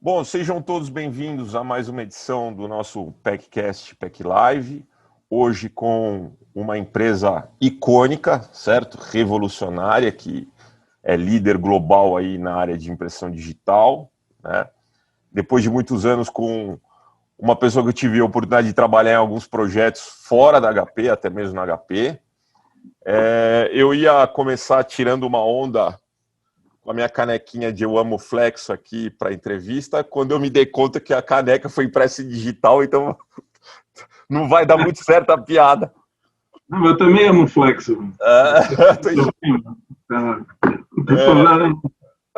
Bom, sejam todos bem-vindos a mais uma edição do nosso PECcast, PEC Live. Hoje com uma empresa icônica, certo? Revolucionária, que é líder global aí na área de impressão digital, né? Depois de muitos anos com uma pessoa que eu tive a oportunidade de trabalhar em alguns projetos fora da HP, até mesmo na HP. Eu ia começar tirando uma onda com a minha canequinha de Eu Amo Flexo aqui para entrevista, quando eu me dei conta que a caneca foi impressa em digital, então não vai dar muito certo a piada. Não, eu também amo Flexo.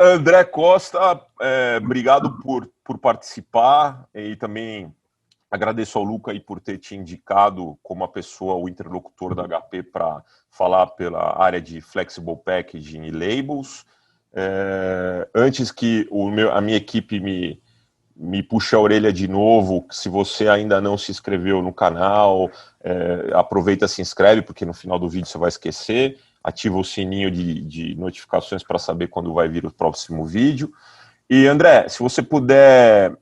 André Costa, obrigado por participar e também agradeço ao Luca aí por ter te indicado como a pessoa, o interlocutor da HP para falar pela área de Flexible Packaging e Labels. Antes que a minha equipe me puxe a orelha de novo, se você ainda não se inscreveu no canal, aproveita, se inscreve, porque no final do vídeo você vai esquecer, ativa o sininho de notificações para saber quando vai vir o próximo vídeo. E André, se você puder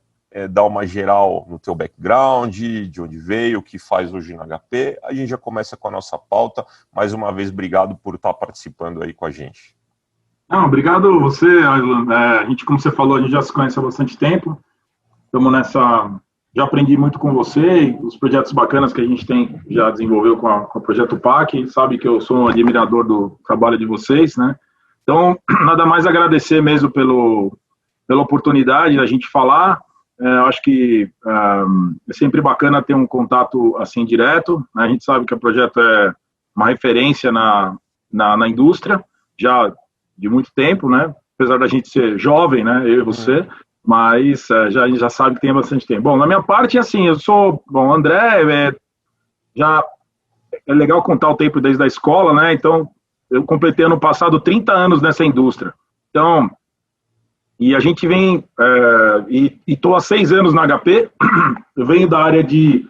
dar uma geral no teu background, de onde veio, o que faz hoje na HP, a gente já começa com a nossa pauta. Mais uma vez, obrigado por estar participando aí com a gente. Não, obrigado a você, Alan. A gente, como você falou, a gente já se conhece há bastante tempo. Estamos nessa... Já aprendi muito com você e os projetos bacanas que a gente já desenvolveu com o Projeto PAC. Sabe que eu sou um admirador do trabalho de vocês, né? Então, nada mais agradecer mesmo pela oportunidade da gente falar. Acho que é sempre bacana ter um contato assim direto, né? A gente sabe que o projeto é uma referência na indústria, já de muito tempo, né? Apesar da gente ser jovem, né? Eu e você, mas a gente já sabe que tem bastante tempo. Bom, na minha parte, assim, eu sou... Bom, André, já é legal contar o tempo desde a escola, né? Então, eu completei ano passado 30 anos nessa indústria. Então, e a gente vem... e estou há 6 anos na HP, eu venho da área de...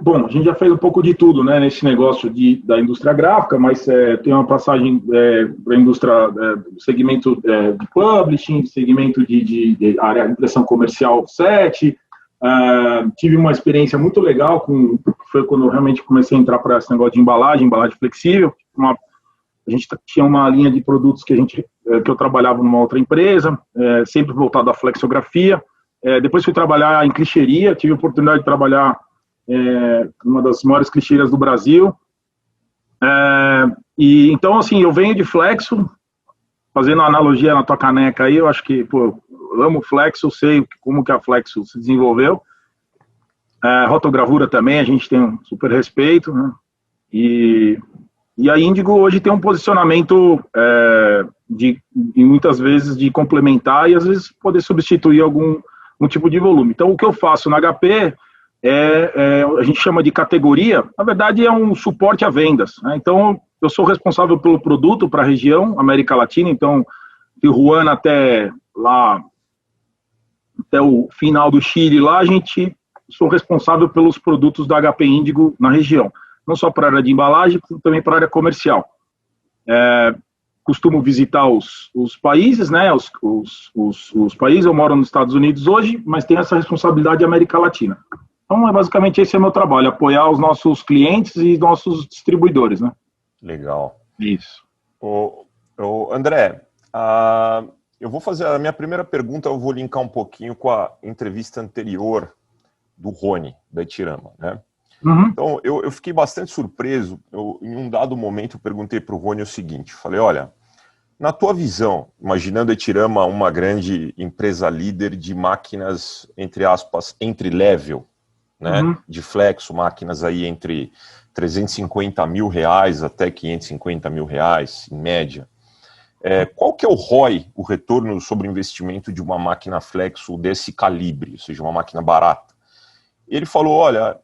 Bom, a gente já fez um pouco de tudo, né, nesse negócio da indústria gráfica, mas tem uma passagem para a indústria, segmento de publishing, segmento de área de impressão comercial 7. Tive uma experiência muito legal, foi quando eu realmente comecei a entrar para esse negócio de embalagem flexível. A gente tinha uma linha de produtos que eu trabalhava numa outra empresa, sempre voltado à flexografia. Depois fui trabalhar em clichêria, tive a oportunidade de trabalhar uma das maiores clichêrias do Brasil. E então, assim, eu venho de flexo, fazendo uma analogia na tua caneca aí, eu acho que, pô, eu amo flexo, eu sei como que a flexo se desenvolveu. Rotogravura também, a gente tem um super respeito, né? E a Índigo hoje tem um posicionamento de muitas vezes de complementar e às vezes poder substituir algum tipo de volume. Então, o que eu faço na HP a gente chama de categoria, na verdade é um suporte a vendas, né? Então, eu sou responsável pelo produto para a região, América Latina, então, de Tijuana até o final do Chile, lá sou responsável pelos produtos da HP Índigo na região, não só para a área de embalagem, como também para a área comercial. Costumo visitar os países, né, os países, eu moro nos Estados Unidos hoje, mas tenho essa responsabilidade de América Latina. Então, basicamente, esse é o meu trabalho, apoiar os nossos clientes e nossos distribuidores, né? Legal. Isso. André, eu vou fazer a minha primeira pergunta, eu vou linkar um pouquinho com a entrevista anterior do Rony, da Etirama, né? Uhum. Então, eu fiquei bastante surpreso. Em um dado momento, eu perguntei para o Rony o seguinte, falei, olha, na tua visão, imaginando a Etirama uma grande empresa líder de máquinas, entre aspas, entry-level, né, de flexo, máquinas aí entre R$350 mil até R$550 mil, em média. Qual que é o ROI, o retorno sobre investimento de uma máquina flexo desse calibre, ou seja, uma máquina barata? Ele falou, olha,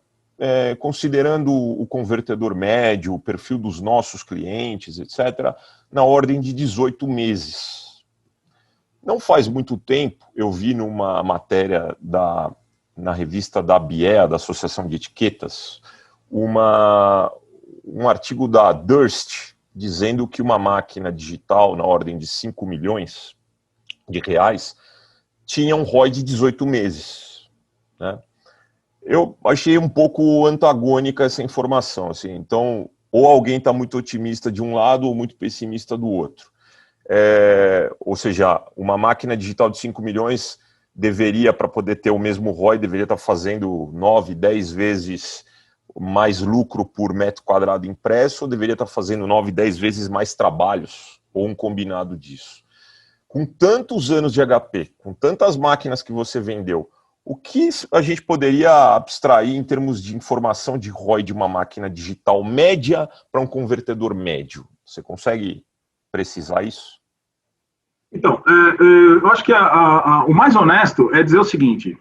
considerando o convertedor médio, o perfil dos nossos clientes, etc., na ordem de 18 meses. Não faz muito tempo, eu vi numa matéria na revista da ABEA, da Associação de Etiquetas, um artigo da Durst, dizendo que uma máquina digital na ordem de 5 milhões de reais tinha um ROI de 18 meses, né? Eu achei um pouco antagônica essa informação, assim. Então, ou alguém está muito otimista de um lado ou muito pessimista do outro. Ou seja, uma máquina digital de 5 milhões deveria, para poder ter o mesmo ROI, deveria estar fazendo 9, 10 vezes mais lucro por metro quadrado impresso, ou deveria estar fazendo 9, 10 vezes mais trabalhos, ou um combinado disso. Com tantos anos de HP, com tantas máquinas que você vendeu, o que a gente poderia abstrair em termos de informação de ROI de uma máquina digital média para um convertedor médio? Você consegue precisar isso? Então, eu acho que o mais honesto é dizer o seguinte,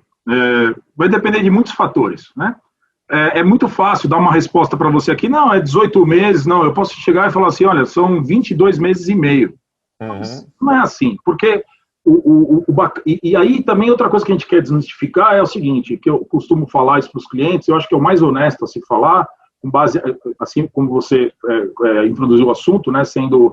vai depender de muitos fatores, né? É muito fácil dar uma resposta para você aqui, não, é 18 meses, não, eu posso chegar e falar assim, olha, são 22 meses e meio. Mas não é assim, porque e aí também outra coisa que a gente quer desmistificar é o seguinte, que eu costumo falar isso para os clientes, eu acho que é o mais honesto a se falar, com base, assim como você introduziu o assunto, né, sendo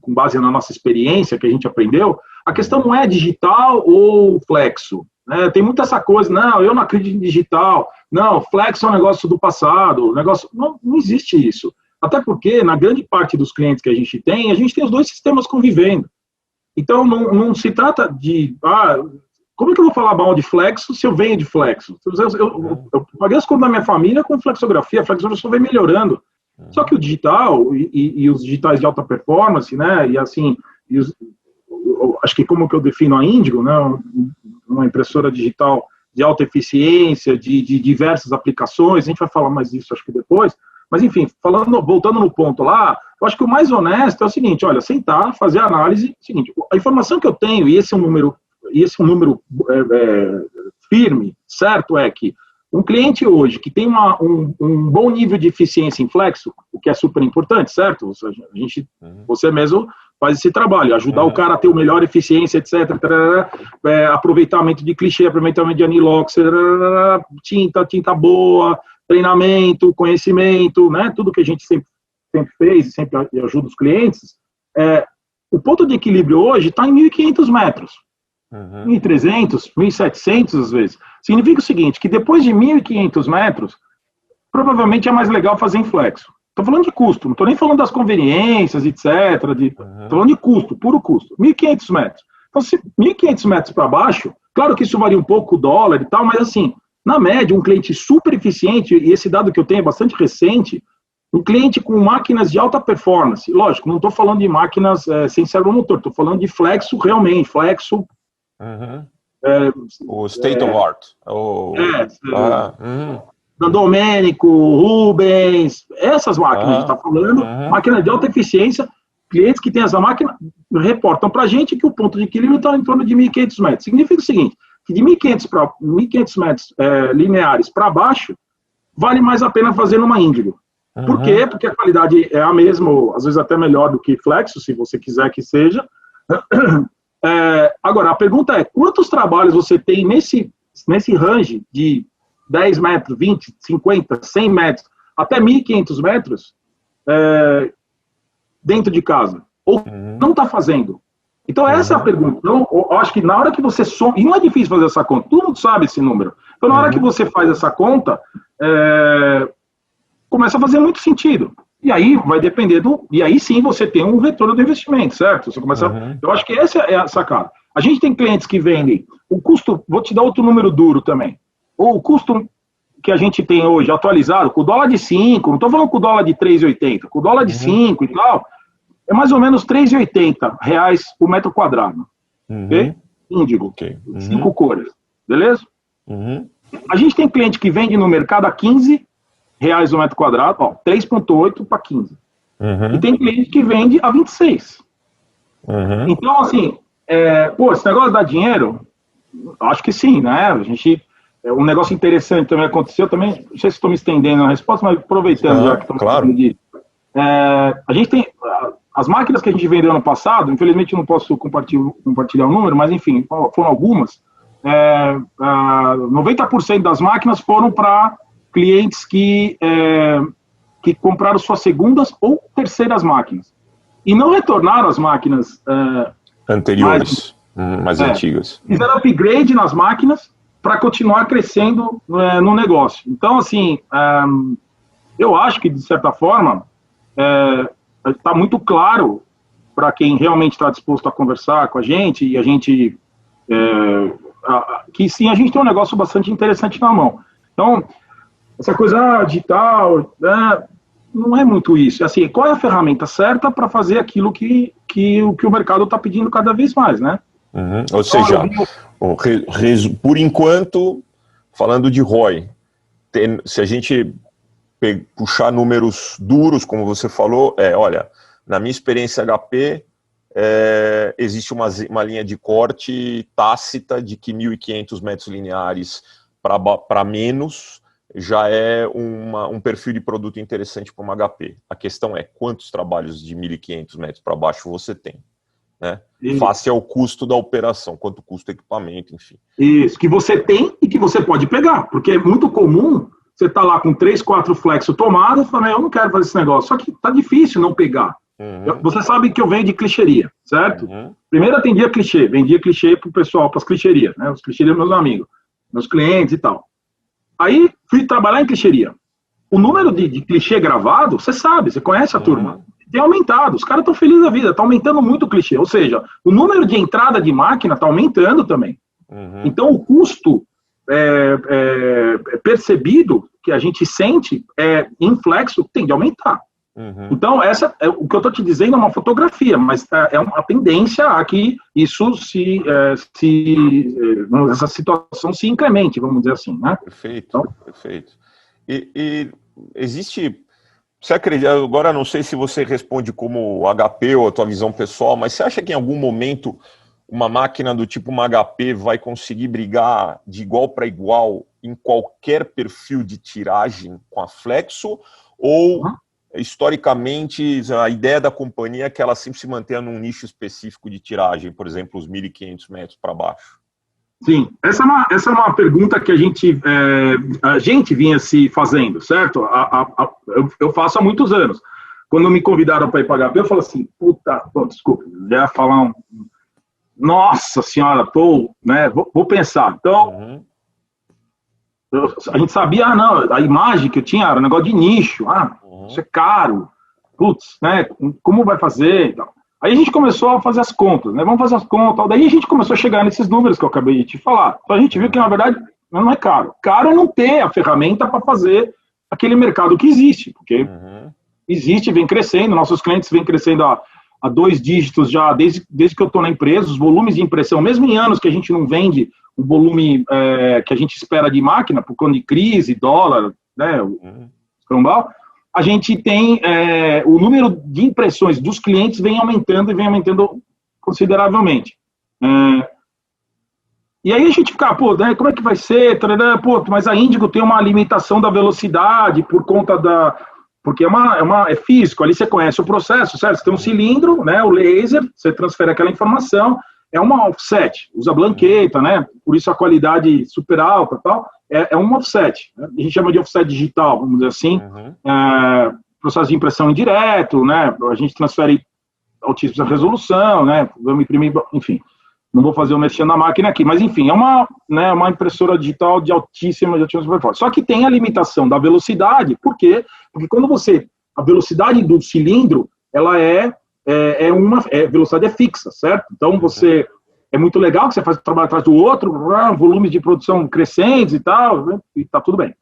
com base na nossa experiência que a gente aprendeu, a questão não é digital ou flexo, né? Tem muita essa coisa, não, eu não acredito em digital, não, flexo é um negócio do passado, não existe isso. Até porque, na grande parte dos clientes que a gente tem os dois sistemas convivendo. Então, não se trata de, como é que eu vou falar mal de flexo se eu venho de flexo? Eu paguei as contas da minha família com flexografia, a flexografia vem melhorando. Só que o digital e os digitais de alta performance, né, e assim, acho que como que eu defino a Índigo, né, uma impressora digital de alta eficiência, de diversas aplicações, a gente vai falar mais disso acho que depois, mas enfim, voltando no ponto lá, eu acho que o mais honesto é o seguinte, olha, sentar, fazer a análise, seguinte, a informação que eu tenho, e esse é um número firme, certo, é que um cliente hoje que tem um bom nível de eficiência em flexo, o que é super importante, certo? Você mesmo faz esse trabalho, ajudar o cara a ter o melhor eficiência, etc. Aproveitamento de clichê, aproveitamento de anilox, tinta boa, treinamento, conhecimento, né? Tudo que a gente sempre fez e sempre ajuda os clientes. O ponto de equilíbrio hoje está em 1.500 metros. 1.300, 1.700 às vezes. Significa o seguinte, que depois de 1.500 metros, provavelmente é mais legal fazer em flexo. Estou falando de custo, não estou nem falando das conveniências, etc. Estou falando de custo, puro custo. 1.500 metros. Então, se 1.500 metros para baixo, claro que isso varia um pouco o dólar e tal, mas assim, na média, um cliente super eficiente, e esse dado que eu tenho é bastante recente, um cliente com máquinas de alta performance, lógico, não estou falando de máquinas sem servomotor, estou falando de flexo realmente, flexo. O state of art. Da Domênico, Rubens, essas máquinas, a gente está falando, máquina de alta eficiência, clientes que têm essa máquina reportam para a gente que o ponto de equilíbrio está em torno de 1.500 metros. Significa o seguinte, que de 1.500 metros lineares para baixo, vale mais a pena fazer numa Índigo. Por quê? Porque a qualidade é a mesma, ou às vezes até melhor do que flexo, se você quiser que seja. Agora, a pergunta é, quantos trabalhos você tem nesse range de 10 metros, 20, 50, 100 metros, até 1.500 metros dentro de casa? Ou não está fazendo? Então, essa é a pergunta. Então, eu acho que na hora que você soma, e não é difícil fazer essa conta, todo mundo sabe esse número. Então, na hora que você faz essa conta, começa a fazer muito sentido. E aí vai depender e aí sim você tem um retorno do investimento, certo? Você começa. Eu acho que essa é a sacada. A gente tem clientes que vendem o custo, vou te dar outro número duro também. O custo que a gente tem hoje atualizado, com o dólar de 5, não estou falando com o dólar de 3,80, com o dólar de 5 e tal, é mais ou menos R$3,80 por metro quadrado. Ok? Índigo. 5 cores. Beleza? A gente tem cliente que vende no mercado a R$15 o metro quadrado, 3,8 para 15. E tem cliente que vende a 26. Então, assim, esse negócio dá dinheiro? Acho que sim, né? A gente, um negócio interessante também aconteceu, também, não sei se estou me estendendo na resposta, mas aproveitando já que estamos falando disso. A gente tem, as máquinas que a gente vendeu ano passado, infelizmente não posso compartilhar o número, mas enfim, foram algumas, 90% das máquinas foram para clientes que compraram suas segundas ou terceiras máquinas. E não retornaram as máquinas anteriores. Mais antigas. Fizeram upgrade nas máquinas para continuar crescendo no negócio. Então, assim, eu acho que, de certa forma, está muito claro para quem realmente está disposto a conversar com a gente, e a gente, que sim, a gente tem um negócio bastante interessante na mão. Então, essa coisa digital, não é muito isso. Assim, qual é a ferramenta certa para fazer aquilo que o mercado está pedindo cada vez mais, né? Ou seja, por enquanto, falando de ROI, se a gente puxar números duros, como você falou, olha, na minha experiência HP, existe uma linha de corte tácita de que 1.500 metros lineares para menos já é um perfil de produto interessante para uma HP. A questão é quantos trabalhos de 1.500 metros para baixo você tem, né? Face ao custo da operação, quanto custa o equipamento, enfim. Isso, que você tem e que você pode pegar, porque é muito comum você tá lá com 3, 4 flexo tomado e fala, eu não quero fazer esse negócio, só que tá difícil não pegar. Você sabe que eu venho de clichêria, certo? Primeiro atendia clichê, vendia clichê pro pessoal, pras clichêrias, né? Os clichêrias meus amigos, meus clientes e tal. Aí fui trabalhar em clichêria. O número de clichê gravado, você sabe, você conhece a turma, tem aumentado, os caras estão felizes da vida, tá aumentando muito o clichê, ou seja, o número de entrada de máquina tá aumentando também. Então o custo percebido, que a gente sente, em flexo, tem de aumentar. Então, o que eu estou te dizendo é uma fotografia, mas é uma tendência a que isso essa situação se incremente, vamos dizer assim, né? Perfeito, então, perfeito. E existe, você acredita, agora não sei se você responde como HP ou a tua visão pessoal, mas você acha que em algum momento uma máquina do tipo uma HP vai conseguir brigar de igual para igual em qualquer perfil de tiragem com a Flexo, ou historicamente a ideia da companhia é que ela sempre se mantenha num nicho específico de tiragem, por exemplo, os 1.500 metros para baixo? Sim, essa é uma pergunta que a gente vinha se fazendo, certo? Eu faço há muitos anos. Quando me convidaram para ir para HP, eu falo assim, desculpa, já ia falar nossa senhora, vou pensar. Então, a gente sabia, a imagem que eu tinha era um negócio de nicho, isso é caro, né, como vai fazer? Aí a gente começou a fazer as contas, né, vamos fazer as contas, daí a gente começou a chegar nesses números que eu acabei de te falar. Então a gente viu que, na verdade, não é caro. Caro é não ter a ferramenta para fazer aquele mercado que existe, porque existe, vem crescendo, nossos clientes vêm crescendo a 2 dígitos já, desde que eu estou na empresa, os volumes de impressão, mesmo em anos que a gente não vende o volume que a gente espera de máquina, por conta de crise, dólar, né, o escambau, a gente tem o número de impressões dos clientes vem aumentando consideravelmente. E aí a gente fica, né, como é que vai ser? Mas a Índigo tem uma limitação da velocidade por conta porque é físico, ali você conhece o processo, certo? Você tem um cilindro, né, o laser, você transfere aquela informação, é uma offset, usa blanqueta, né? Por isso a qualidade super alta e tal, é um offset, né? A gente chama de offset digital, vamos dizer assim, processo de impressão indireto, né? A gente transfere altíssima resolução, né? Vamos imprimir, enfim, não vou fazer o mexer na máquina aqui, mas enfim, é uma impressora digital de altíssima performance. Só que tem a limitação da velocidade, por quê? Porque quando a velocidade do cilindro, ela velocidade fixa, certo? Então é muito legal que você faz o trabalho atrás do outro, volumes de produção crescentes e tal, né? E tá tudo bem.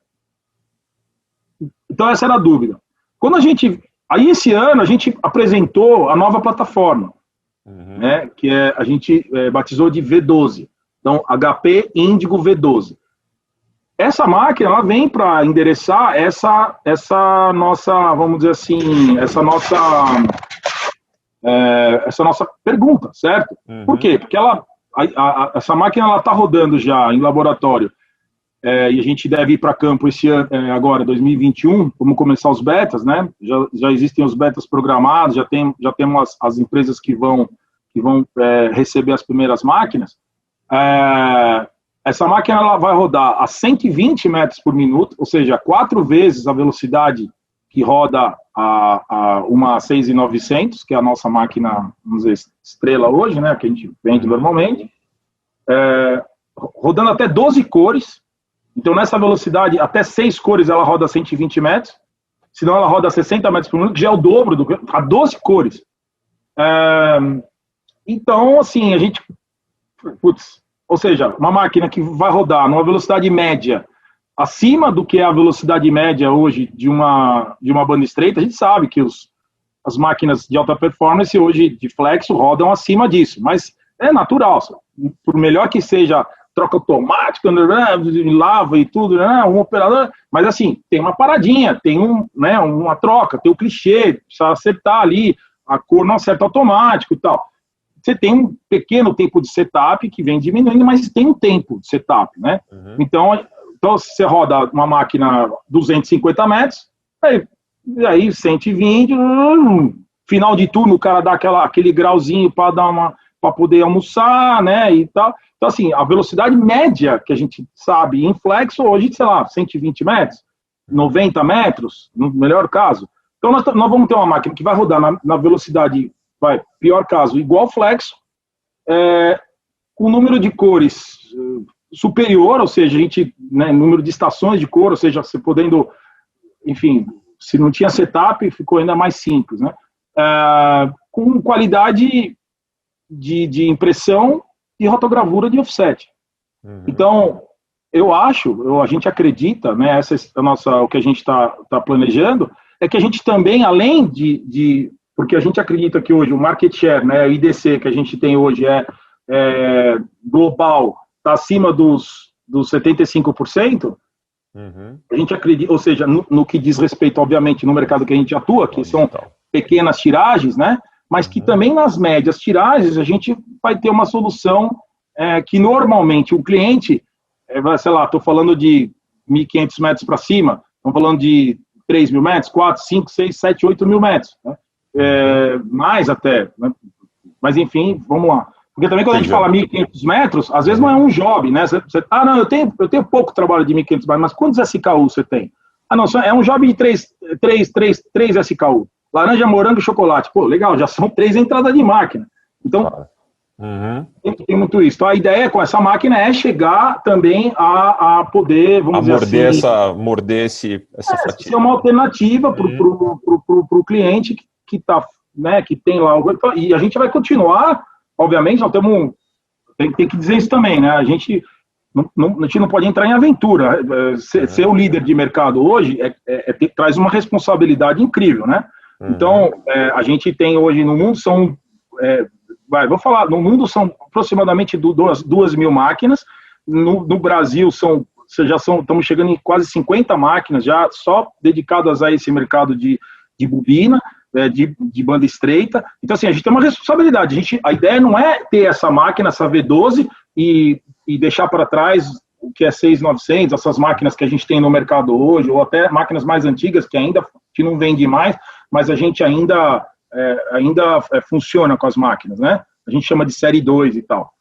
Então essa era a dúvida. Aí esse ano a gente apresentou a nova plataforma, né? Que a gente batizou de V12. Então HP Índigo V12. Essa máquina, ela vem para endereçar essa nossa, vamos dizer assim, essa nossa pergunta, certo? Por quê? Porque essa máquina ela está rodando já em laboratório, e a gente deve ir para campo esse ano, agora, 2021, vamos começar os betas, né? Já existem os betas programados, já temos as empresas que vão receber as primeiras máquinas. Essa máquina ela vai rodar a 120 metros por minuto, ou seja, 4 vezes a velocidade que roda uma 6900, que é a nossa máquina, vamos dizer, estrela hoje, né, que a gente vende normalmente, rodando até 12 cores. Então, nessa velocidade, até 6 cores ela roda 120 metros, senão ela roda 60 metros por minuto, que já é o dobro, a 12 cores. Então, assim, a gente... ou seja, uma máquina que vai rodar numa velocidade média acima do que é a velocidade média hoje de uma banda estreita, a gente sabe que as máquinas de alta performance hoje de flexo rodam acima disso, mas é natural, por melhor que seja troca automática, lava e tudo, um operador, mas assim, tem uma paradinha, tem uma troca, tem o clichê, precisa acertar ali, a cor não acerta automático e tal. Você tem um pequeno tempo de setup que vem diminuindo, mas tem um tempo de setup, né? Então, você roda uma máquina 250 metros, aí 120, final de turno o cara dá aquele grauzinho para poder almoçar, né, e tal. Então, assim, a velocidade média que a gente sabe em flexo hoje, sei lá, 120 metros, 90 metros, no melhor caso. Então, nós vamos ter uma máquina que vai rodar na velocidade, pior caso, igual flexo, com número de cores superior, ou seja, a gente, né, número de estações de cor, ou seja, você podendo, enfim, se não tinha setup, ficou ainda mais simples, né? Com qualidade de impressão e rotogravura de offset. Então, a gente acredita, né, o que a gente está planejando, é que a gente também, além porque a gente acredita que hoje o market share, né, o IDC que a gente tem hoje global, está acima dos 75%, a gente acredita, ou seja, no que diz respeito, obviamente, no mercado que a gente atua, que são pequenas tiragens, né, mas que também nas médias tiragens a gente vai ter uma solução que normalmente o cliente, sei lá, estou falando de 1.500 metros para cima, estamos falando de 3 mil metros, 4, 5, 6, 7, 8 mil metros, né? Mais até, né? Mas enfim, vamos lá. Porque também quando a gente fala 1.500 metros, às vezes não é um job, né? Não, eu tenho pouco trabalho de 1.500 metros, mas quantos SKU você tem? Não, é um job de 3 SKU. Laranja, morango e chocolate. Pô, legal, já são 3 entradas de máquina. Então, tem muito isso. Então, a ideia com essa máquina é chegar também a poder, vamos dizer assim... morder essa fatia. Ser uma alternativa para o cliente que né, que tem lá... E a gente vai continuar, obviamente, nós temos... Tem que dizer isso também, né? A gente não pode entrar em aventura. Ser o líder de mercado hoje traz uma responsabilidade incrível, né? Então, a gente tem hoje no mundo no mundo são aproximadamente 2 mil máquinas, no Brasil estamos chegando em quase 50 máquinas já só dedicadas a esse mercado de bobina, de banda estreita. Então, assim, a gente tem uma responsabilidade. A ideia não é ter essa máquina, essa V12, e deixar para trás o que é 6900, essas máquinas que a gente tem no mercado hoje, ou até máquinas mais antigas que não vende mais, mas a gente ainda funciona com as máquinas, né? A gente chama de série 2 e tal.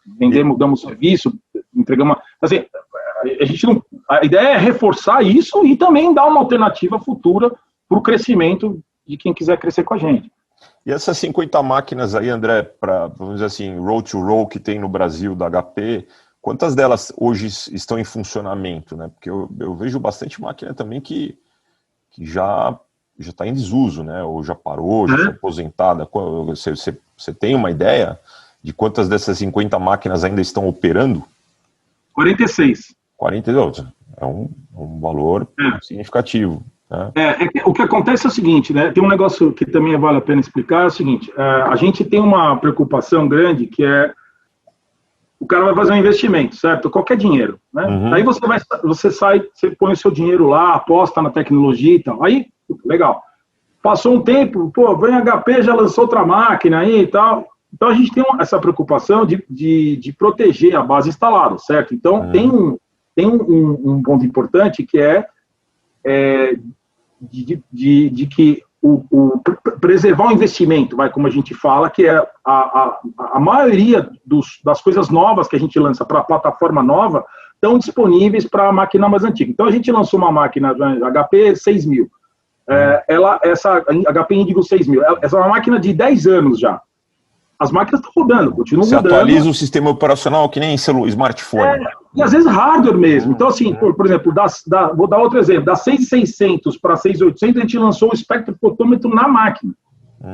Damos serviço, entregamos... Assim, a ideia é reforçar isso e também dar uma alternativa futura para o crescimento de quem quiser crescer com a gente. E essas 50 máquinas aí, André, para, vamos dizer assim, roll-to-roll que tem no Brasil da HP, quantas delas hoje estão em funcionamento, né? Porque eu vejo bastante máquina também que já está em desuso, né? Ou já parou, já foi aposentada. Você tem uma ideia de quantas dessas 50 máquinas ainda estão operando? 46. 42. É um valor significativo. Né? O que acontece é o seguinte, né? Tem um negócio que também vale a pena explicar, é o seguinte, a gente tem uma preocupação grande que é o cara vai fazer um investimento, certo? Qualquer dinheiro, né? Aí você põe o seu dinheiro lá, aposta na tecnologia e tal. Aí, legal. Passou um tempo, vem a HP, já lançou outra máquina aí e tal. Então a gente tem essa preocupação de proteger a base instalada, certo? Então tem um ponto importante que é de que preservar o investimento, como a gente fala, que é a maioria das coisas novas que a gente lança para a plataforma nova estão disponíveis para a máquina mais antiga. Então, a gente lançou uma máquina HP 6000. Essa HP Indigo 6000, essa é uma máquina de 10 anos já. As máquinas estão rodando, continuam rodando. Você atualiza o sistema operacional que nem smartphone. E às vezes hardware mesmo. Então, assim, por exemplo, vou dar outro exemplo. Da 6600 para 6800, a gente lançou o espectrofotômetro na máquina.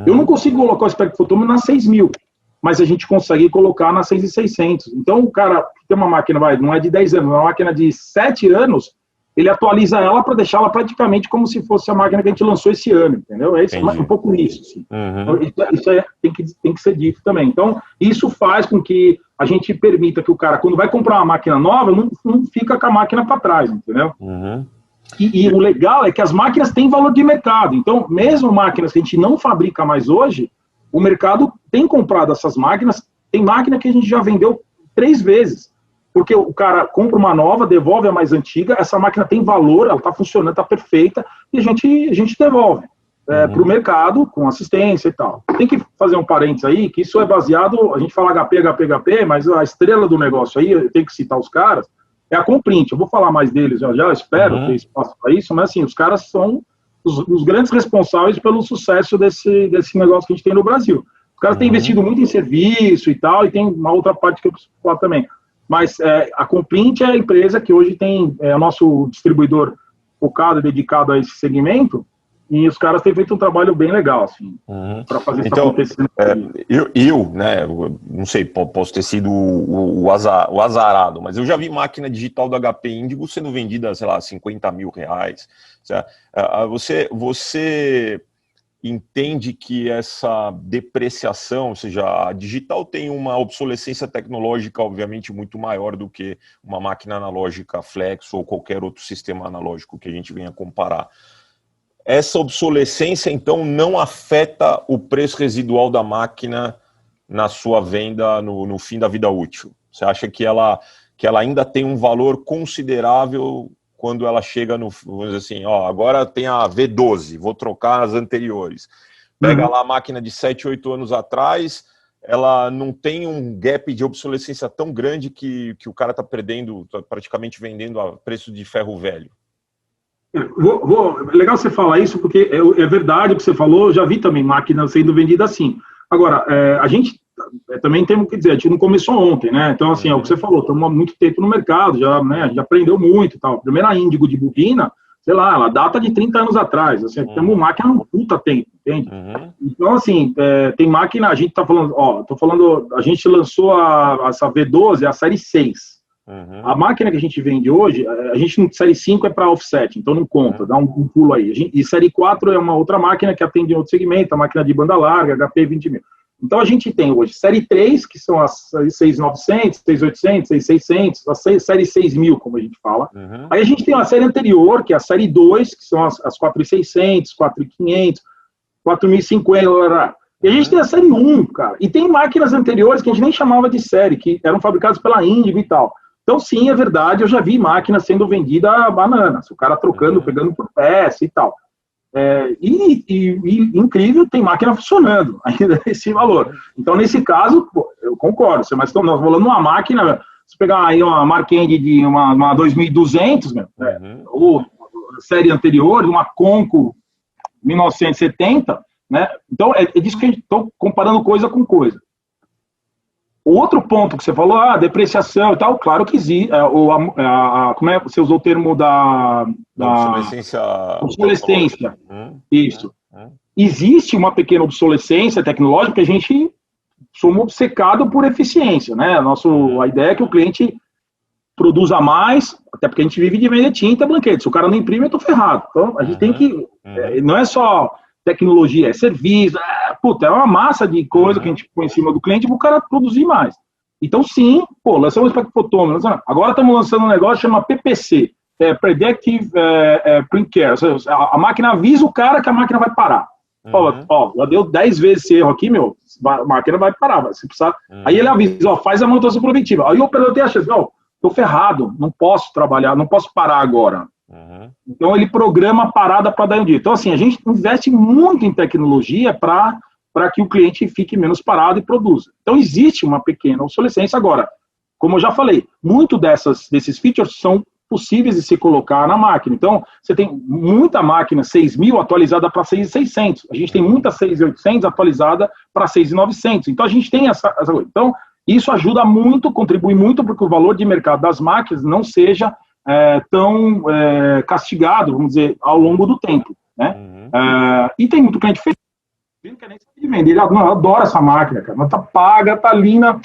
Eu não consigo colocar o espectrofotômetro na 6000, mas a gente consegue colocar na 6600. Então, o cara que tem uma máquina, não é de 10 anos, é uma máquina de 7 anos, ele atualiza ela para deixá-la praticamente como se fosse a máquina que a gente lançou esse ano, entendeu? É um pouco isso. Assim. Então, isso tem que ser dito também. Então, isso faz com que a gente permita que o cara, quando vai comprar uma máquina nova, não fica com a máquina para trás, entendeu? E o legal é que as máquinas têm valor de mercado. Então, mesmo máquinas que a gente não fabrica mais hoje, o mercado tem comprado essas máquinas. Tem máquina que a gente já vendeu 3 vezes. Porque o cara compra uma nova, devolve a mais antiga, essa máquina tem valor, ela está funcionando, está perfeita, e a gente devolve para o mercado, com assistência e tal. Tem que fazer um parênteses aí, que isso é baseado, a gente fala HP, mas a estrela do negócio aí, eu tenho que citar os caras, é a Comprint. Eu vou falar mais deles já espero ter espaço para isso, mas assim, os caras são os grandes responsáveis pelo sucesso desse negócio que a gente tem no Brasil. Os caras têm investido muito em serviço e tal, e tem uma outra parte que eu preciso falar também. Mas a Comprint é a empresa que hoje tem o nosso distribuidor focado e dedicado a esse segmento, e os caras têm feito um trabalho bem legal, assim, para fazer isso acontecer. Eu não sei, posso ter sido o azarado, mas eu já vi máquina digital do HP Indigo sendo vendida, sei lá, R$50 mil. Você entende que essa depreciação, ou seja, a digital tem uma obsolescência tecnológica obviamente muito maior do que uma máquina analógica flex ou qualquer outro sistema analógico que a gente venha comparar. Essa obsolescência, então, não afeta o preço residual da máquina na sua venda no fim da vida útil? Você acha que ela ainda tem um valor considerável quando ela chega no, vamos dizer assim, agora tem a V12, vou trocar as anteriores. Pega lá a máquina de 7, 8 anos atrás, ela não tem um gap de obsolescência tão grande que o cara está perdendo, tá praticamente vendendo a preço de ferro velho. Legal você falar isso, porque é verdade o que você falou, eu já vi também máquina sendo vendida assim. Agora, a gente também temos que dizer, a gente não começou ontem, né? Então, assim, é o que você falou, estamos há muito tempo no mercado, já, né, a gente aprendeu muito e tal. A primeira Índigo de bobina, sei lá, ela data de 30 anos atrás, assim, temos máquina há um puta tempo, entende? Então, assim, tem máquina, a gente tá falando, a gente lançou essa V12, a série 6. A máquina que a gente vende hoje, a gente série 5 é para offset, então não conta, dá um pulo aí. E série 4 é uma outra máquina que atende em outro segmento, a máquina de banda larga, HP 20.000. Então a gente tem hoje série 3, que são as 6.900, 6.800, 6.600, a série 6.000, como a gente fala. Aí a gente tem uma série anterior, que é a série 2, que são as 4.600, 4.500, 4.050, e a gente tem a série 1, cara. E tem máquinas anteriores que a gente nem chamava de série, que eram fabricadas pela Índigo e tal. Então, sim, é verdade, eu já vi máquina sendo vendida a bananas, o cara trocando, pegando por peça e tal. E incrível, tem máquina funcionando, ainda esse valor. Então, nesse caso, eu concordo, mas nós falando uma máquina, se pegar aí uma Marquand de uma 2200, ou série anterior, uma Conco 1970, né? Então, é disso que a gente está comparando coisa com coisa. O outro ponto que você falou, depreciação e tal, claro que existe. Como é que você usou o termo da obsolescência? Isso. Existe uma pequena obsolescência tecnológica que a gente somos obcecados por eficiência, né? A ideia é que o cliente produza mais, até porque a gente vive de vender tinta e blanquete. Se o cara não imprime, eu estou ferrado. Então, a gente tem que... não é só tecnologia, é serviço, é uma massa de coisa que a gente põe em cima do cliente para o cara produzir mais. Então, sim, lançamos o espectrofotômetro. Agora estamos lançando um negócio que chama PPC, Predictive Print Care. A máquina avisa o cara que a máquina vai parar. Já deu 10 vezes esse erro aqui, a máquina vai parar, se precisar. Aí ele avisa, faz a manutenção preventiva. Aí o operador tem a chance, estou ferrado, não posso trabalhar, não posso parar agora. Então, ele programa a parada para dar um dia. Então, assim, a gente investe muito em tecnologia para que o cliente fique menos parado e produza. Então, existe uma pequena obsolescência. Agora, como eu já falei, muito desses features são possíveis de se colocar na máquina. Então, você tem muita máquina 6.000 atualizada para 6.600. A gente tem muita 6.800 atualizada para 6.900. Então, a gente tem essa coisa. Então, isso ajuda muito, contribui muito para que o valor de mercado das máquinas não seja tão castigado, vamos dizer, ao longo do tempo, né? E tem muito cliente feliz, não quer nem saber de vender. Ele adora essa máquina, cara. Ela tá paga, tá linda,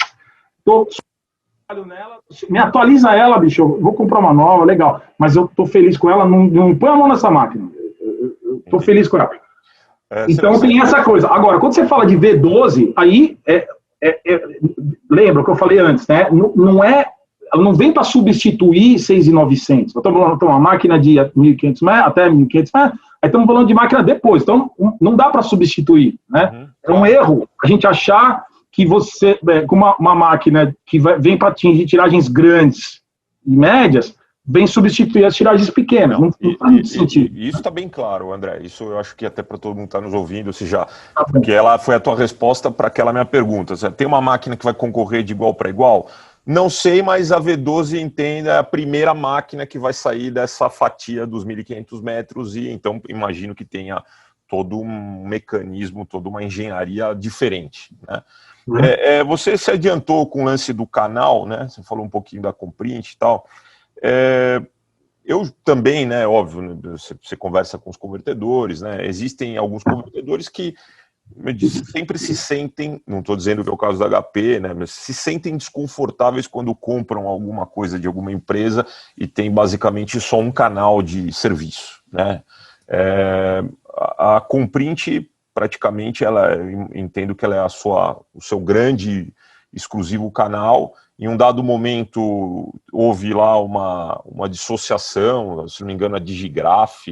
nela, me atualiza ela, bicho, eu vou comprar uma nova, legal, mas eu tô feliz com ela, não põe a mão nessa máquina, eu tô feliz com ela. Então tem essa coisa. Agora, quando você fala de V12, aí lembra o que eu falei antes, né? Não vem para substituir 6.900. Eu estou falando de uma máquina de 1.500 metros, até 1.500 metros, aí estamos falando de máquina depois. Então, não dá para substituir, né? É um erro a gente achar que você, com uma máquina que vem para atingir tiragens grandes e médias, vem substituir as tiragens pequenas. Não faz muito sentido. Isso está bem claro, André. Isso eu acho que até para todo mundo que está nos ouvindo, porque ela foi a tua resposta para aquela minha pergunta. Tem uma máquina que vai concorrer de igual para igual? Não sei, mas a V12 entenda é a primeira máquina que vai sair dessa fatia dos 1.500 metros e então imagino que tenha todo um mecanismo, toda uma engenharia diferente, né? Você se adiantou com o lance do canal, né? Você falou um pouquinho da Comprint e tal. Eu também, né? Óbvio, né, você conversa com os convertedores, né? Existem alguns convertedores que sempre se sentem, não estou dizendo que é o caso da HP, né, mas se sentem desconfortáveis quando compram alguma coisa de alguma empresa e tem basicamente só um canal de serviço, né? A Comprint, praticamente, entendo que ela é o seu grande exclusivo canal. Em um dado momento houve lá uma dissociação, se não me engano a Digigraph,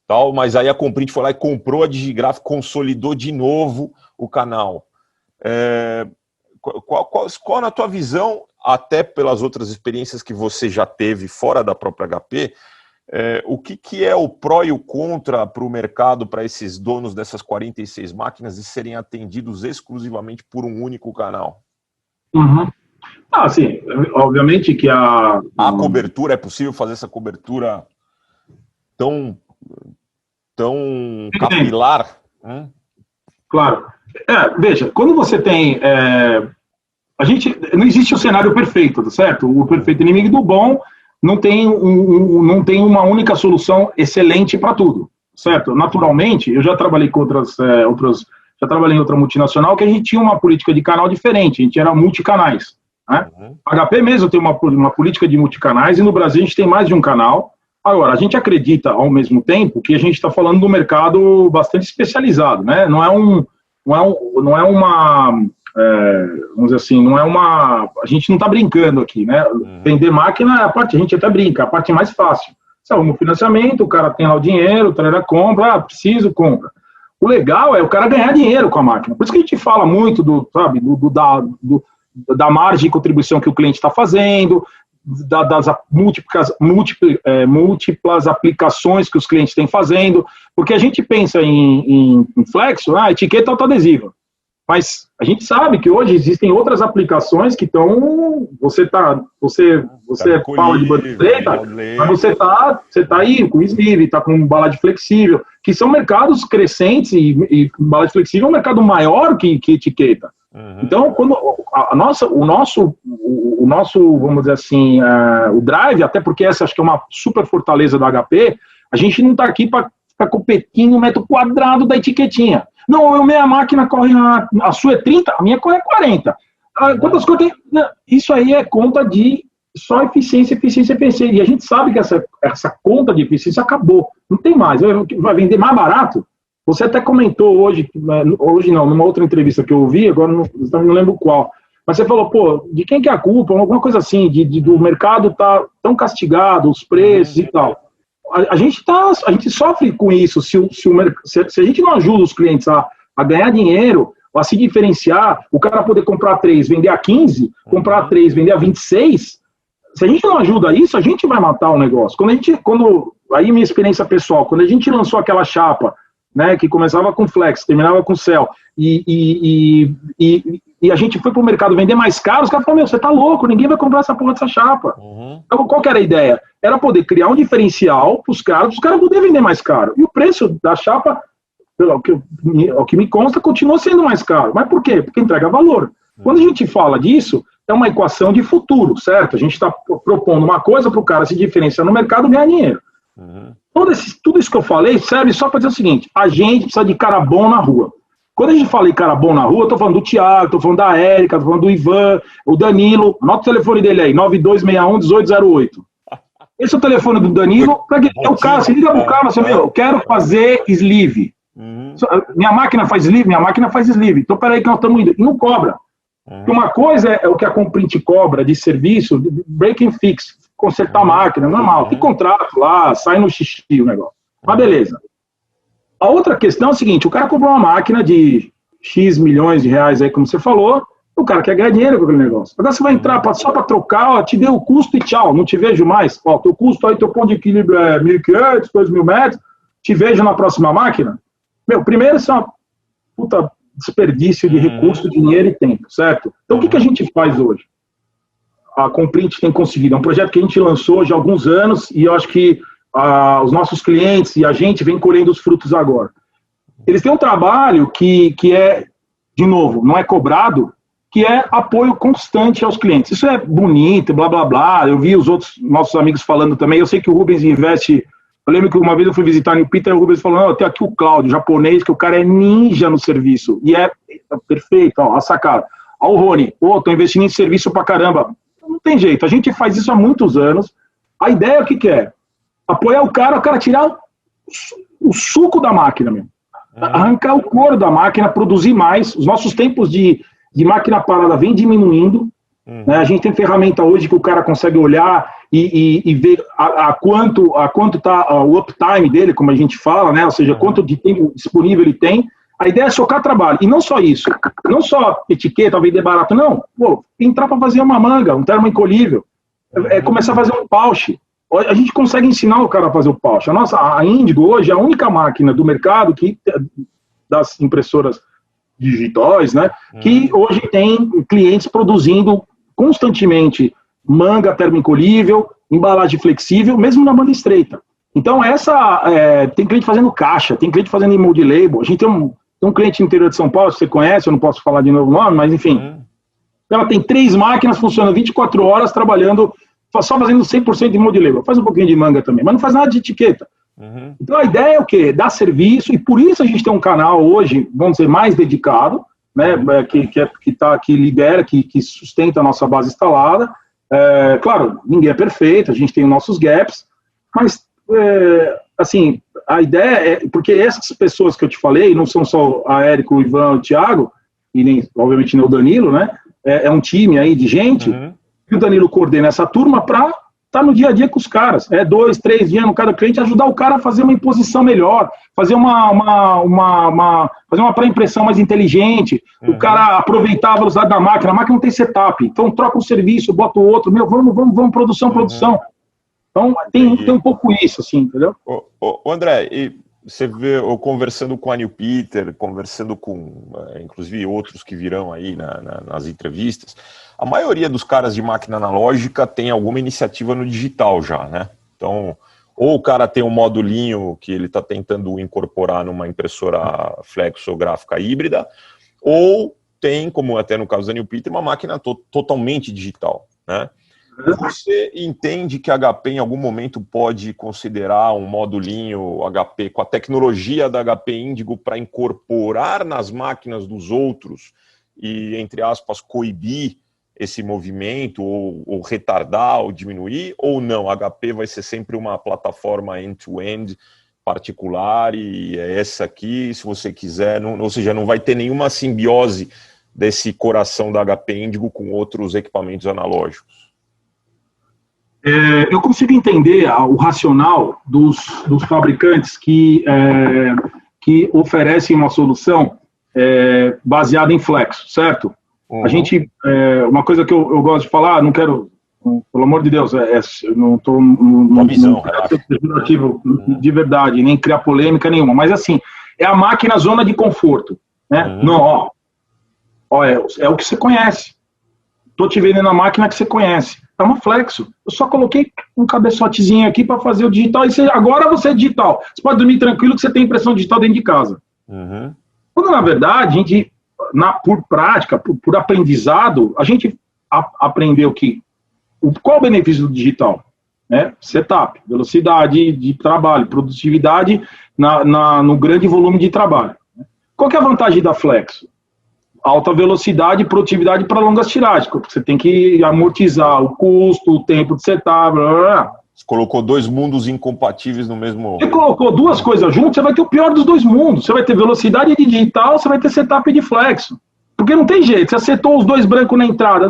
tal, mas aí a Comprint foi lá e comprou a Digigraph, consolidou de novo o canal. Qual na tua visão, até pelas outras experiências que você já teve fora da própria HP, o que é o pró e o contra para o mercado, para esses donos dessas 46 máquinas de serem atendidos exclusivamente por um único canal? Sim, obviamente que a cobertura, é possível fazer essa cobertura tão capilar? Claro. Veja, quando você tem... não existe o cenário perfeito, tá certo? O perfeito inimigo do bom não tem uma única solução excelente para tudo, certo? Naturalmente, eu já trabalhei com já trabalhei em outra multinacional que a gente tinha uma política de canal diferente, a gente era multicanais, né? A HP mesmo tem uma política de multicanais e no Brasil a gente tem mais de um canal. Agora, a gente acredita, ao mesmo tempo, que a gente está falando de um mercado bastante especializado, né? Não é uma, vamos dizer assim, a gente não está brincando aqui, né? Vender máquina, a gente até brinca, a parte mais fácil. Você arruma o financiamento, o cara tem lá o dinheiro, o cara compra, preciso, compra. O legal é o cara ganhar dinheiro com a máquina. Por isso que a gente fala muito da margem de contribuição que o cliente está fazendo, das múltiplas aplicações que os clientes têm fazendo, porque a gente pensa em flexo, etiqueta autoadesiva, mas a gente sabe que hoje existem outras aplicações que estão, você é pau de banda estreita, mas você tá aí com sleeve, tá com balade flexível, que são mercados crescentes e balade flexível é um mercado maior que etiqueta. Então, quando o nosso, vamos dizer assim, o drive, até porque essa acho que é uma super fortaleza do HP, a gente não está aqui para ficar competindo no metro quadrado da etiquetinha. Não, a minha máquina corre, a sua é 30, a minha corre 40. Quantas coisas tem? Isso aí é conta de só eficiência. E a gente sabe que essa conta de eficiência acabou. Não tem mais. Vai vender mais barato? Você até comentou hoje não, numa outra entrevista que eu ouvi, agora não lembro qual, mas você falou, de quem que é a culpa? Alguma coisa assim, do mercado tá tão castigado, os preços e tal. A gente sofre com isso, se a gente não ajuda os clientes a ganhar dinheiro, a se diferenciar, o cara poder comprar 3, vender a 15, comprar 3, vender a 26, se a gente não ajuda isso, a gente vai matar o negócio. Aí minha experiência pessoal, quando a gente lançou aquela chapa, né, que começava com flex, terminava com cell, e e a gente foi para o mercado vender mais caro, os caras falaram, você tá louco, ninguém vai comprar essa porra dessa chapa. Então, qual que era a ideia? Era poder criar um diferencial para os caras poderem vender mais caro. E o preço da chapa, pelo que me consta, continua sendo mais caro. Mas por quê? Porque entrega valor. Quando a gente fala disso, é uma equação de futuro, certo? A gente está propondo uma coisa para o cara se diferenciar no mercado e ganhar dinheiro. Tudo isso que eu falei serve só para dizer o seguinte, a gente precisa de cara bom na rua. Quando a gente fala em cara bom na rua, eu tô falando do Thiago, tô falando da Érica, tô falando do Ivan, o Danilo. Anota o telefone dele aí, 9261-1808. Esse é o telefone do Danilo. O cara, se liga pro cara, você vê, eu quero fazer sleeve. Minha máquina faz sleeve? Minha máquina faz sleeve. Então, peraí que nós estamos indo. E não cobra. Porque uma coisa é o que a Comprint cobra de serviço, de break and fix, consertar a máquina, normal. Tem contrato lá, sai no xixi o negócio. Mas beleza. A outra questão é o seguinte, o cara comprou uma máquina de X milhões de reais aí, como você falou, o cara quer ganhar dinheiro com aquele negócio. Agora você vai entrar só para trocar, ó, te deu o custo e tchau, não te vejo mais. Ó, teu custo aí, teu ponto de equilíbrio é 1.500, 2.000 metros, te vejo na próxima máquina. Primeiro isso é uma puta desperdício de recurso, dinheiro e tempo, certo? Então o que a gente faz hoje? A Comprint tem conseguido, é um projeto que a gente lançou já há alguns anos e eu acho que os nossos clientes e a gente vem colhendo os frutos agora. Eles têm um trabalho que é, de novo, não é cobrado, que é apoio constante aos clientes. Isso é bonito, blá, blá, blá. Eu vi os outros nossos amigos falando também. Eu sei que o Rubens investe... Eu lembro que uma vez eu fui visitar o Peter e o Rubens falou, não, tem aqui o Cláudio, japonês, que o cara é ninja no serviço. E é perfeito, ó, a sacada. Ó, o Rony, tô investindo em serviço pra caramba. Não tem jeito, a gente faz isso há muitos anos. A ideia é o que é? Apoiar o cara tirar o suco da máquina mesmo. Arrancar o couro da máquina, produzir mais. Os nossos tempos de máquina parada vem diminuindo. Né? A gente tem ferramenta hoje que o cara consegue olhar e ver a quanto está o uptime dele, como a gente fala, né? Ou seja, quanto de tempo disponível ele tem. A ideia é socar trabalho. E não só isso. Não só etiqueta, vender barato. Não. Pô, entrar para fazer uma manga, um termoencolhível. Começar a fazer um pouch. A gente consegue ensinar o cara a fazer o pouch. A Índigo hoje é a única máquina do mercado das impressoras digitais, né, que hoje tem clientes produzindo constantemente manga termoencolhível, embalagem flexível, mesmo na banda estreita. Então tem cliente fazendo caixa, tem cliente fazendo mold label. A gente tem um cliente no interior de São Paulo, você conhece, eu não posso falar de novo o nome, mas enfim. Ela tem 3 máquinas funcionando 24 horas trabalhando só fazendo 100% de mold label. Faz um pouquinho de manga também, mas não faz nada de etiqueta. Então a ideia é o quê? Dar serviço, e por isso a gente tem um canal hoje, vamos dizer, mais dedicado, né, que lidera, que sustenta a nossa base instalada. Claro, ninguém é perfeito, a gente tem os nossos gaps, mas, assim, a ideia é, porque essas pessoas que eu te falei, não são só a Érica, o Ivan, o Thiago, e nem, obviamente, nem o Danilo, né, é um time aí de gente, que o Danilo coordena essa turma para estar no dia a dia com os caras. 2, 3 dias no cada cliente, ajudar o cara a fazer uma imposição melhor, fazer fazer uma pré-impressão mais inteligente, o cara aproveitar a velocidade da máquina. A máquina não tem setup, então troca um serviço, bota o outro, vamos, produção. Então tem um pouco isso, assim, entendeu? André, e você vê, eu conversando com a New Peter, conversando com, inclusive, outros que virão aí nas entrevistas, a maioria dos caras de máquina analógica tem alguma iniciativa no digital já, né? Então, ou o cara tem um modulinho que ele está tentando incorporar numa impressora flexográfica híbrida, ou tem, como até no caso da New Peter, uma máquina totalmente digital, né? Você entende que a HP em algum momento pode considerar um modulinho HP com a tecnologia da HP Índigo para incorporar nas máquinas dos outros e, entre aspas, coibir esse movimento ou retardar ou diminuir, ou não? A HP vai ser sempre uma plataforma end-to-end particular e é essa aqui, se você quiser, ou seja, não vai ter nenhuma simbiose desse coração da HP Índigo com outros equipamentos analógicos? Eu consigo entender o racional dos fabricantes que oferecem uma solução baseada em flexo, certo? A gente, uma coisa que eu gosto de falar, não quero, pelo amor de Deus, não estou de verdade, nem criar polêmica nenhuma, mas assim, é a máquina zona de conforto, né? Não, É o que você conhece. Estou te vendendo a máquina que você conhece. É uma Flexo. Eu só coloquei um cabeçotezinho aqui para fazer o digital. Agora você é digital. Você pode dormir tranquilo que você tem impressão digital dentro de casa. Uhum. Quando, na verdade, a gente, por prática, por aprendizado, a gente aprendeu que qual é o benefício do digital? Setup, velocidade de trabalho, produtividade no grande volume de trabalho. Qual que é a vantagem da Flexo? Alta velocidade e produtividade para longas tiragens. Você tem que amortizar o custo, o tempo de setup, blá, blá, blá. Você colocou dois mundos incompatíveis no mesmo... Você colocou duas coisas juntas, você vai ter o pior dos dois mundos. Você vai ter velocidade de digital, você vai ter setup de Flexo. Porque não tem jeito, você acertou os dois brancos na entrada.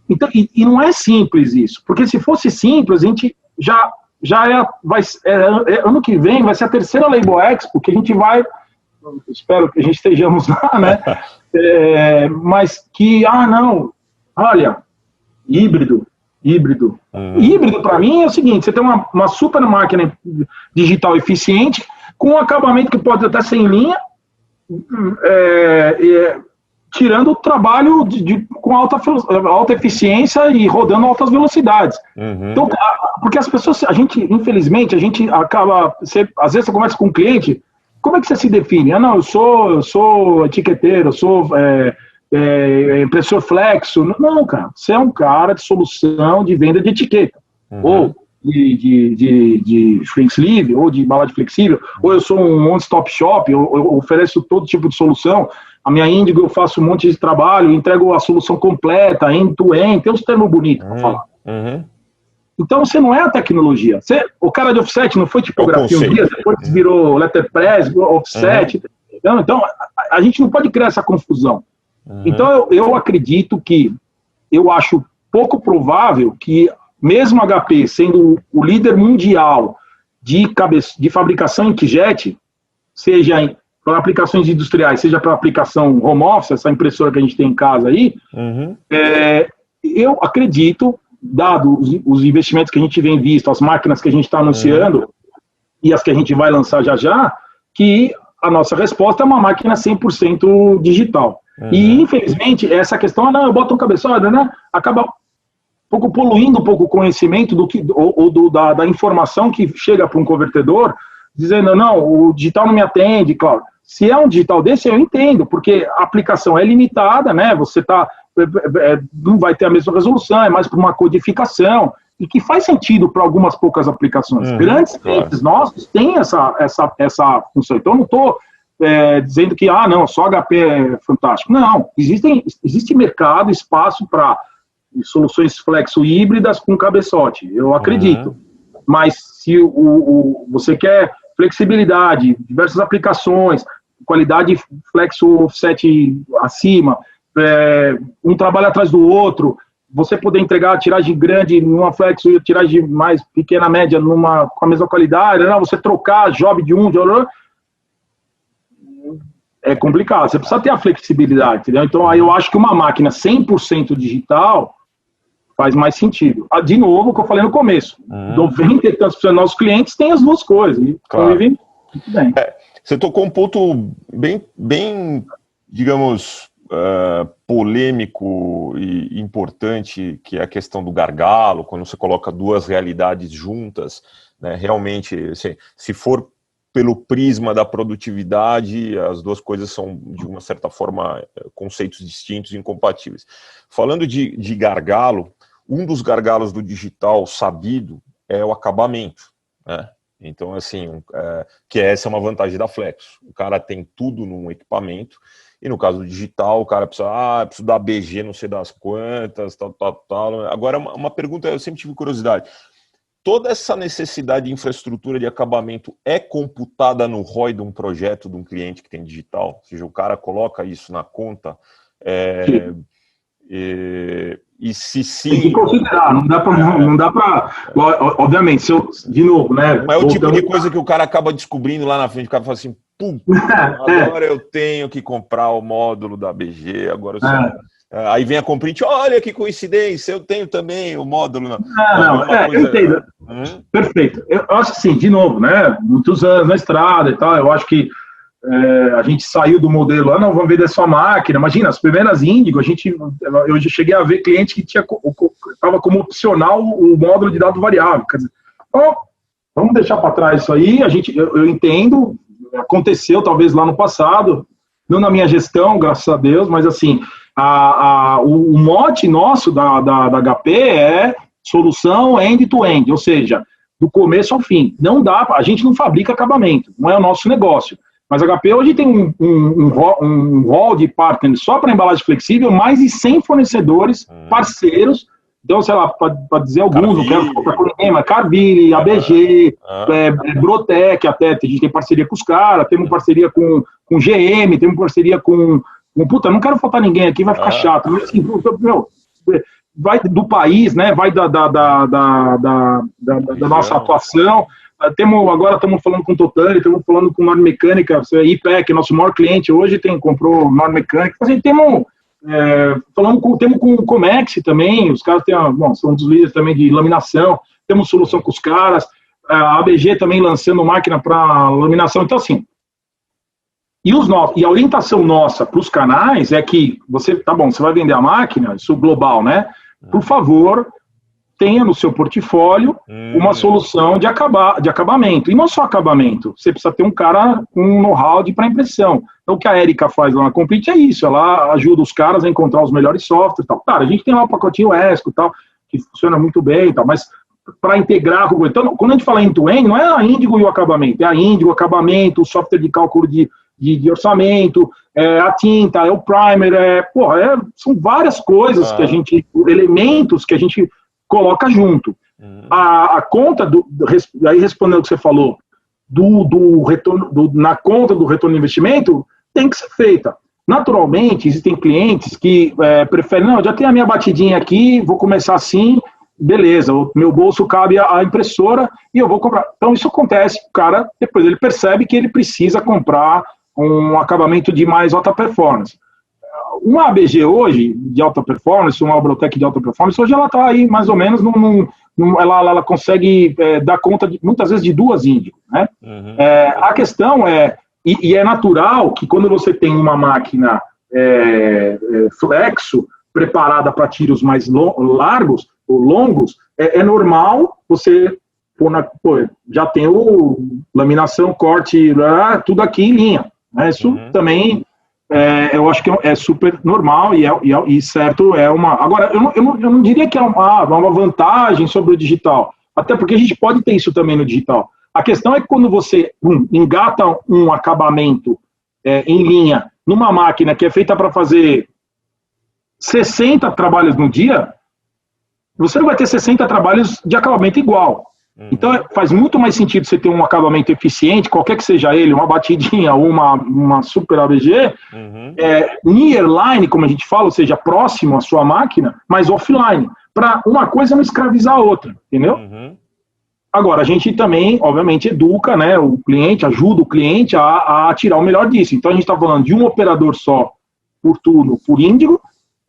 Então, e não é simples isso. Porque se fosse simples, a gente ano que vem vai ser a terceira Label Expo, que a gente vai... Espero que a gente estejamos lá, né? Mas que, olha, híbrido. Híbrido, para mim, é o seguinte, você tem uma super máquina digital eficiente, com um acabamento que pode até ser em linha, tirando o trabalho com alta eficiência e rodando altas velocidades. Uhum. Então, porque as pessoas, infelizmente, a gente acaba, às vezes você conversa com um cliente, como é que você se define? Eu sou etiqueteiro, eu sou impressor Flexo. Não, cara, você é um cara de solução de venda de etiqueta. Uhum. Ou de shrink sleeve, ou de embalagem flexível, ou eu sou um one-stop shop, eu ofereço todo tipo de solução. A minha Índigo, eu faço um monte de trabalho, entrego a solução completa, end-to-end, tem uns termos bonitos para falar. Uhum. Então, você não é a tecnologia. O cara de offset não foi tipografia um dia, depois virou letterpress, offset. Uhum. Então, a gente não pode criar essa confusão. Uhum. Então, eu acredito que, eu acho pouco provável que, mesmo HP sendo o líder mundial de fabricação inkjet, seja para aplicações industriais, seja para aplicação home office, essa impressora que a gente tem em casa aí, uhum. Eu acredito, dado os investimentos que a gente vem visto, as máquinas que a gente está anunciando e as que a gente vai lançar já, que a nossa resposta é uma máquina 100% digital. Uhum. E, infelizmente, essa questão, eu boto um cabeçote, né? Acaba poluindo um pouco o conhecimento da informação que chega para um convertedor, dizendo, não, o digital não me atende, claro. Se é um digital desse, eu entendo, porque a aplicação é limitada, né? Você não vai ter a mesma resolução, é mais para uma codificação, e que faz sentido para algumas poucas aplicações. Grandes clientes nossos têm essa função. Então, eu não estou dizendo que, só HP é fantástico. Não, existe mercado, espaço para soluções flexo híbridas com cabeçote, eu acredito. Mas se você quer flexibilidade, diversas aplicações, qualidade flexo offset acima, um trabalho atrás do outro, você poder entregar a tiragem grande numa flexo e a tiragem mais pequena, média, com a mesma qualidade, você trocar job de um, de outro, é complicado. Você precisa ter a flexibilidade, entendeu? Então, aí eu acho que uma máquina 100% digital faz mais sentido. De novo, o que eu falei no começo, 90 e tantos % dos nossos clientes têm as duas coisas. Claro. Muito bem. Você tocou um ponto bem digamos, polêmico e importante, que é a questão do gargalo, quando você coloca duas realidades juntas, né? Realmente, assim, se for pelo prisma da produtividade, as duas coisas são, de uma certa forma, conceitos distintos e incompatíveis. Falando de gargalo, um dos gargalos do digital sabido é o acabamento, né? Então, assim, que essa é uma vantagem da Flexo. O cara tem tudo num equipamento, e no caso do digital, o cara precisa dar BG não sei das quantas, tal. Agora, uma pergunta, eu sempre tive curiosidade. Toda essa necessidade de infraestrutura de acabamento é computada no ROI de um projeto de um cliente que tem digital? Ou seja, o cara coloca isso na conta? E se sim... Tem que considerar, não dá para obviamente, de novo, né? Não é o tipo de coisa que o cara acaba descobrindo lá na frente, o cara fala assim, agora eu tenho que comprar o módulo da BG, agora aí vem a comprinte, olha que coincidência, eu tenho também o módulo. Eu entendo. Perfeito. Eu acho assim, de novo, né? Muitos anos na estrada e tal, eu acho que a gente saiu do modelo, não, vamos vender só máquina. Imagina, as primeiras Índigo, eu já cheguei a ver cliente que estava como opcional o módulo de dado variável. Quer dizer, então, vamos deixar para trás isso aí, eu entendo, aconteceu talvez lá no passado, não na minha gestão, graças a Deus, mas assim, o mote nosso da HP é solução end-to-end, ou seja, do começo ao fim. Não dá, a gente não fabrica acabamento, não é o nosso negócio. Mas a HP hoje tem um rol de partners só para embalagem flexível, mais de 100 fornecedores, parceiros. Então, sei lá, para dizer alguns, não quero falar com ninguém, mas Carville, ABG, Brotec, até, a gente tem parceria com os caras, temos parceria com GM, temos parceria com... Puta, não quero faltar ninguém aqui, vai ficar chato. Mas, assim, vai do país, né? Vai da nossa atuação. Agora estamos falando com Totani, estamos falando com Nord Mecânica, IPEC, nosso maior cliente hoje comprou Nord Mecânica. Assim, temos com o Comex também, os caras são um dos líderes também de laminação, temos solução com os caras, a ABG também lançando máquina para laminação. Então, assim, e a orientação nossa para os canais é que você vai vender a máquina, isso global, né? Por favor, tenha no seu portfólio uma solução de acabamento. E não só acabamento, você precisa ter um cara com um know-how para impressão. Então, o que a Érica faz lá na Complete é isso, ela ajuda os caras a encontrar os melhores softwares e tal. Claro, a gente tem lá o pacotinho ESCO e tal, que funciona muito bem e tal, mas para integrar... Então, quando a gente fala end-to-end, não é a Índigo e o acabamento, é a Índigo, o acabamento, o software de cálculo de orçamento, a tinta, é o primer, são várias coisas elementos que a gente coloca junto. A conta, aí respondendo o que você falou, do retorno, na conta do retorno de investimento, tem que ser feita. Naturalmente, existem clientes que preferem, não, já tenho a minha batidinha aqui, vou começar assim, beleza, o meu bolso cabe a impressora e eu vou comprar. Então, isso acontece, o cara, depois ele percebe que ele precisa comprar um acabamento de mais alta performance. Uma ABG hoje, de alta performance, uma Brotec de alta performance, hoje ela está aí mais ou menos, ela consegue dar conta, muitas vezes, de duas Índigo, né? A questão e é natural que quando você tem uma máquina flexo, preparada para tiros mais largos ou longos, é normal você já tem laminação, corte, tudo aqui em linha. Isso também, eu acho que é super normal e certo, Agora, eu não diria que é uma vantagem sobre o digital, até porque a gente pode ter isso também no digital. A questão é que quando você engata um acabamento em linha numa máquina que é feita para fazer 60 trabalhos no dia, você não vai ter 60 trabalhos de acabamento igual. Então, faz muito mais sentido você ter um acabamento eficiente, qualquer que seja ele, uma batidinha ou uma super ABG, nearline, como a gente fala, ou seja, próximo à sua máquina, mas offline, para uma coisa não escravizar a outra, entendeu? Agora, a gente também, obviamente, educa, né, o cliente, ajuda o cliente a tirar o melhor disso. Então, a gente está falando de um operador só por turno, por Índigo,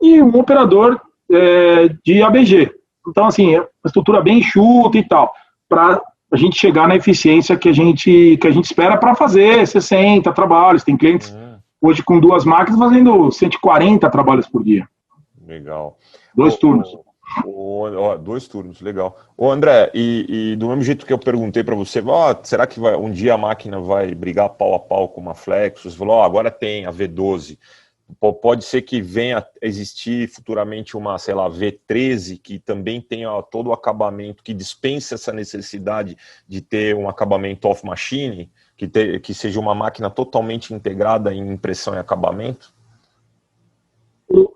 e um operador de ABG. Então, assim, é uma estrutura bem enxuta e tal, para a gente chegar na eficiência que a gente espera para fazer 60 trabalhos. Tem clientes hoje com duas máquinas fazendo 140 trabalhos por dia. Legal. 2 turnos. 2 turnos, legal. André, e do mesmo jeito que eu perguntei para você, será que um dia a máquina vai brigar pau a pau com uma Flexus? Você falou, agora tem a V12. Pode ser que venha a existir futuramente uma, sei lá, V13, que também tenha todo o acabamento, que dispense essa necessidade de ter um acabamento off-machine, que seja uma máquina totalmente integrada em impressão e acabamento?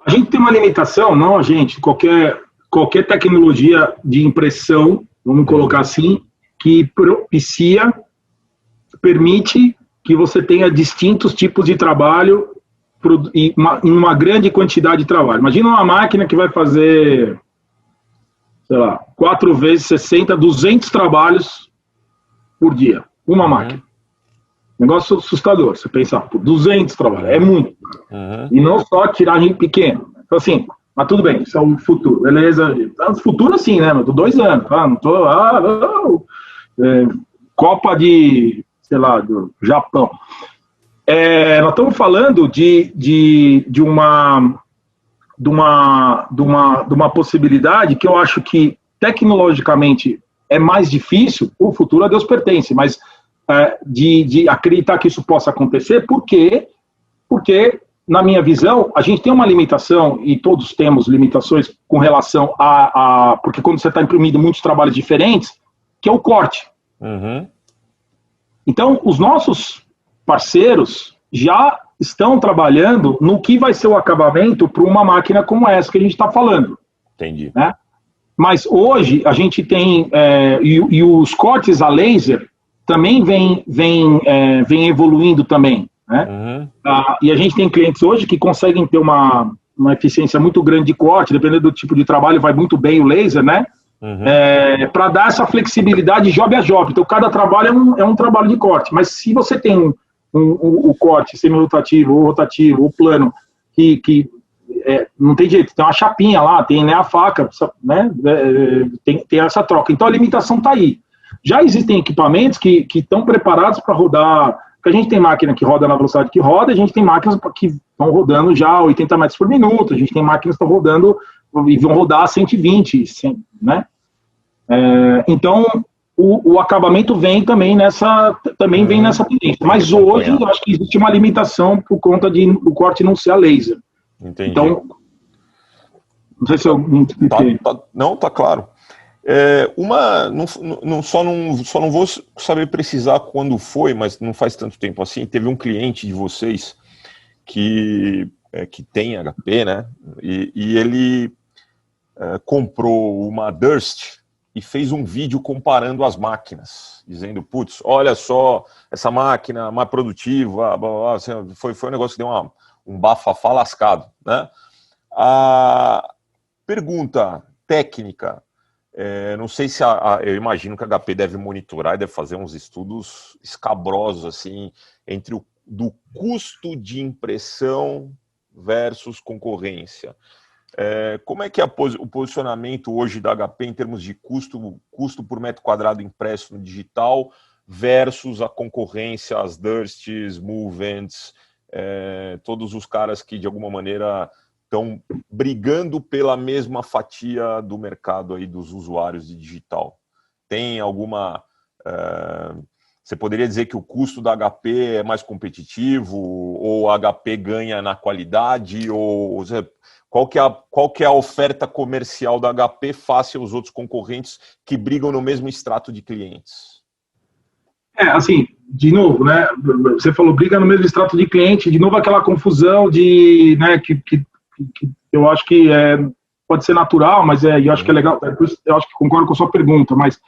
A gente tem uma limitação, não a gente, qualquer tecnologia de impressão, vamos colocar assim, que permite que você tenha distintos tipos de trabalho em uma grande quantidade de trabalho. Imagina uma máquina que vai fazer, sei lá, 4 vezes 60, 200 trabalhos por dia. Uma máquina. Negócio assustador, você pensar, por 200 trabalhos, é muito. E não só tiragem pequena. Então, assim, mas tudo bem, isso é o futuro, beleza? Futuro assim, né? Mas tô 2 anos, não tô... Copa de, sei lá, do Japão. Nós estamos falando de uma possibilidade que eu acho que tecnologicamente é mais difícil, o futuro a Deus pertence, mas de acreditar que isso possa acontecer, porque, na minha visão, a gente tem uma limitação, e todos temos limitações com relação porque quando você está imprimindo muitos trabalhos diferentes, que é o corte. Uhum. Então, os nossos parceiros já estão trabalhando no que vai ser o acabamento para uma máquina como essa que a gente está falando. Entendi. Né? Mas hoje a gente tem, e os cortes a laser também vem evoluindo também. Né? Uhum. E a gente tem clientes hoje que conseguem ter uma eficiência muito grande de corte, dependendo do tipo de trabalho, vai muito bem o laser, né? Uhum. Para dar essa flexibilidade job a job. Então, cada trabalho é um trabalho de corte. Mas se você tem o corte semi-rotativo, ou rotativo, ou plano, que não tem jeito, tem uma chapinha lá, tem, né, a faca, né, tem essa troca. Então, a limitação está aí. Já existem equipamentos que estão preparados para rodar, porque a gente tem máquina que roda na velocidade que roda, a gente tem máquinas que estão rodando já 80 metros por minuto, a gente tem máquinas que estão rodando e vão rodar a 120, né? Então, o acabamento vem também nessa tendência. Mas hoje, eu acho que existe uma limitação por conta do corte não ser a laser. Entendi. Então, não sei se eu me expliquei. Não, tá claro. Só não vou saber precisar quando foi, mas não faz tanto tempo assim. Teve um cliente de vocês que tem HP, né? E ele comprou uma Durst e fez um vídeo comparando as máquinas, dizendo, putz, olha só, essa máquina mais produtiva, blá, blá, blá. Assim, foi um negócio que deu um bafafá lascado, né? A pergunta técnica, não sei se eu imagino que a HP deve monitorar e deve fazer uns estudos escabrosos, assim, do custo de impressão versus concorrência. Como é que é o posicionamento hoje da HP em termos de custo por metro quadrado impresso no digital versus a concorrência, as Dursts, Movents, todos os caras que de alguma maneira estão brigando pela mesma fatia do mercado aí dos usuários de digital? Tem alguma... você poderia dizer que o custo da HP é mais competitivo ou a HP ganha na qualidade? Ou qual que é a oferta comercial da HP face aos outros concorrentes que brigam no mesmo extrato de clientes? Assim, de novo, né? Você falou briga no mesmo extrato de cliente, de novo aquela confusão de, né, que eu acho que pode ser natural, mas eu acho que é legal, eu acho que concordo com a sua pergunta, mas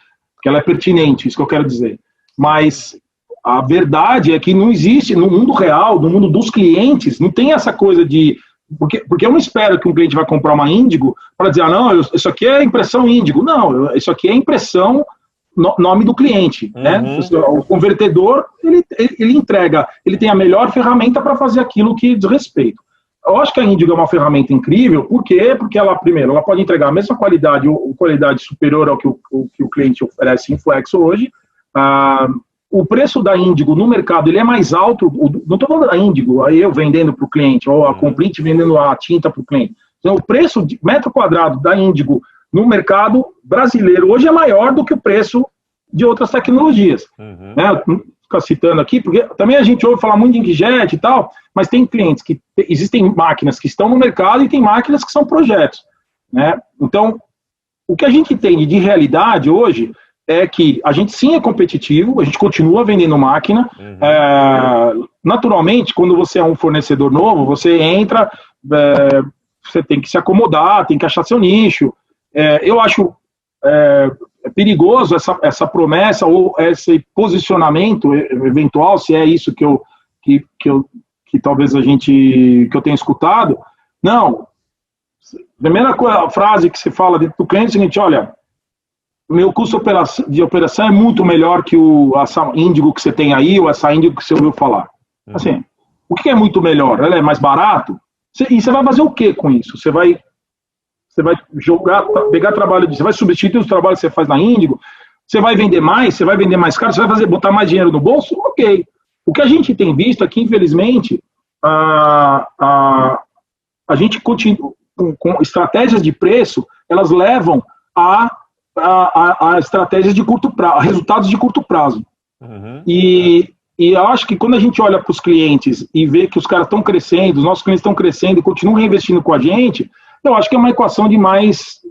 que ela é pertinente, isso que eu quero dizer. Mas a verdade é que não existe, no mundo real, no mundo dos clientes, não tem essa coisa de... Porque eu não espero que um cliente vai comprar uma Índigo para dizer, não, isso aqui é impressão Índigo. Não, isso aqui é impressão nome do cliente. Uhum. Né? O convertedor, ele entrega, ele tem a melhor ferramenta para fazer aquilo que diz respeito. Eu acho que a Índigo é uma ferramenta incrível, por quê? Porque ela, primeiro, ela pode entregar a mesma qualidade ou qualidade superior ao que o cliente oferece em Flexo hoje. O preço da Índigo no mercado ele é mais alto, não estou falando da Índigo, aí eu vendendo para o cliente, ou a Complete vendendo a tinta para o cliente. Então, o preço de metro quadrado da Índigo no mercado brasileiro hoje é maior do que o preço de outras tecnologias. Uhum. Né? Vou ficar citando aqui, porque também a gente ouve falar muito de inkjet e tal, mas tem clientes que existem máquinas que estão no mercado e tem máquinas que são projetos. Né? Então, o que a gente tem de realidade hoje é que a gente sim é competitivo, a gente continua vendendo máquina. Uhum. Naturalmente, quando você é um fornecedor novo, você entra, você tem que se acomodar, tem que achar seu nicho. Eu acho perigoso essa promessa ou esse posicionamento eventual, se é isso que talvez que eu tenha escutado. Não. Primeira frase que se fala dentro do cliente é o seguinte, olha, meu custo de operação é muito melhor que essa Índigo que você tem aí, ou essa Índigo que você ouviu falar. Assim, o que é muito melhor? Ela é mais barato? E você vai fazer o que com isso? Você vai pegar trabalho você vai substituir os trabalhos que você faz na Índigo? Você vai vender mais? Você vai vender mais caro? Você vai botar mais dinheiro no bolso? Ok. O que a gente tem visto é que, infelizmente, a gente continua com estratégias de preço, elas levam a estratégias de curto prazo, a resultados de curto prazo. Uhum. E eu acho que quando a gente olha para os clientes e vê que os caras estão crescendo, os nossos clientes estão crescendo e continuam reinvestindo com a gente, eu acho que é uma equação de mais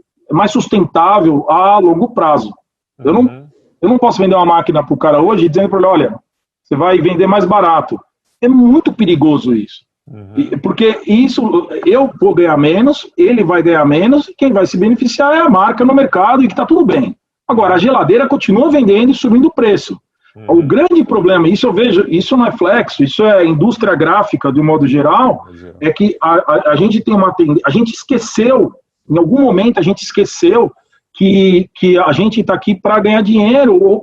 sustentável a longo prazo. Uhum. Eu não posso vender uma máquina para o cara hoje dizendo para ele, olha, você vai vender mais barato. É muito perigoso isso. Uhum. Porque isso, eu vou ganhar menos, ele vai ganhar menos, e quem vai se beneficiar é a marca no mercado e que está tudo bem. Agora, a geladeira continua vendendo e subindo o preço. Uhum. O grande problema, isso eu vejo, isso não é Flexo, isso é indústria gráfica de um modo geral, é que a gente tem uma tendência, a gente esqueceu, em algum momento a gente esqueceu que a gente está aqui para ganhar dinheiro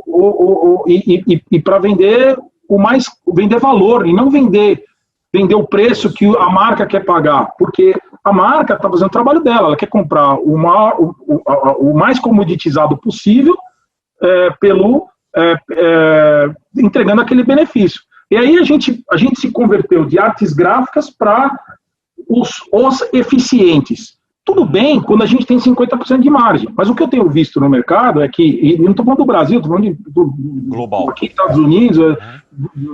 e para vender vender valor e não vender o preço que a marca quer pagar, porque a marca está fazendo o trabalho dela, ela quer comprar o mais comoditizado possível entregando aquele benefício. E aí a gente se converteu de artes gráficas para os eficientes. Tudo bem quando a gente tem 50% de margem, mas o que eu tenho visto no mercado é que, e não estou falando do Brasil, estou falando global, aqui Estados Unidos,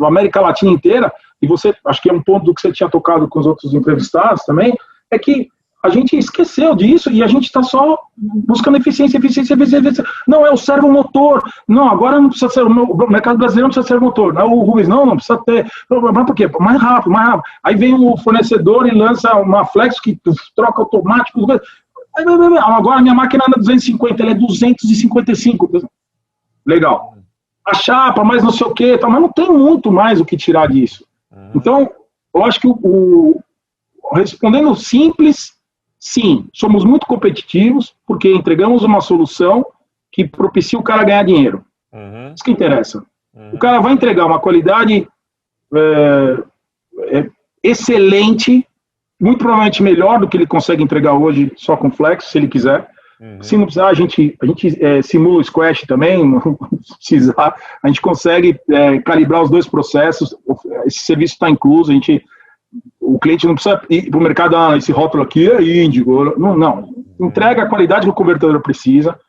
América Latina inteira, e você, acho que é um ponto do que você tinha tocado com os outros entrevistados também, é que a gente esqueceu disso e a gente está só buscando eficiência. Não, é o servomotor. Não, agora não precisa ser, o mercado brasileiro não precisa ser motor. Não, o Rubens, não precisa ter. Mas por quê? Mais rápido. Aí vem o fornecedor e lança uma Flex que troca automático. Agora a minha máquina anda 250, ela é 255. Legal. A chapa, mais não sei o quê, mas não tem muito mais o que tirar disso. Então, eu acho que respondendo simples, sim, somos muito competitivos porque entregamos uma solução que propicia o cara ganhar dinheiro. Isso que interessa. O cara vai entregar uma qualidade excelente, muito provavelmente melhor do que ele consegue entregar hoje só com Flex, se ele quiser. Se não precisar, a gente simula o Squash também, não precisar, a gente consegue calibrar os dois processos, esse serviço está incluso, o cliente não precisa ir para o mercado, esse rótulo aqui é Índigo, não, entrega a qualidade que o convertedor precisa,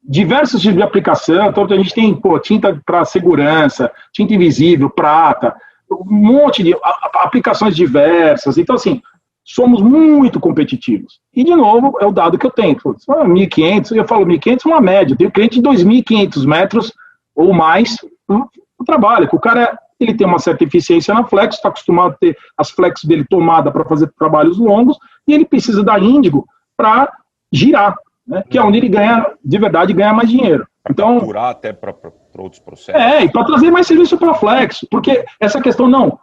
diversos tipos de aplicação, então a gente tem tinta para segurança, tinta invisível, prata, um monte de aplicações diversas, então assim, somos muito competitivos. E, de novo, é o dado que eu tenho. 1.500, eu falo 1.500 é uma média. Eu tenho cliente de 2.500 metros ou mais no trabalho. O cara ele tem uma certa eficiência na Flex, está acostumado a ter as Flex dele tomada para fazer trabalhos longos, e ele precisa da Índigo para girar, né? Que é onde ele ganha, de verdade, ganha mais dinheiro. Então, capturar até para outros processos. E para trazer mais serviço para a Flex. Porque essa questão,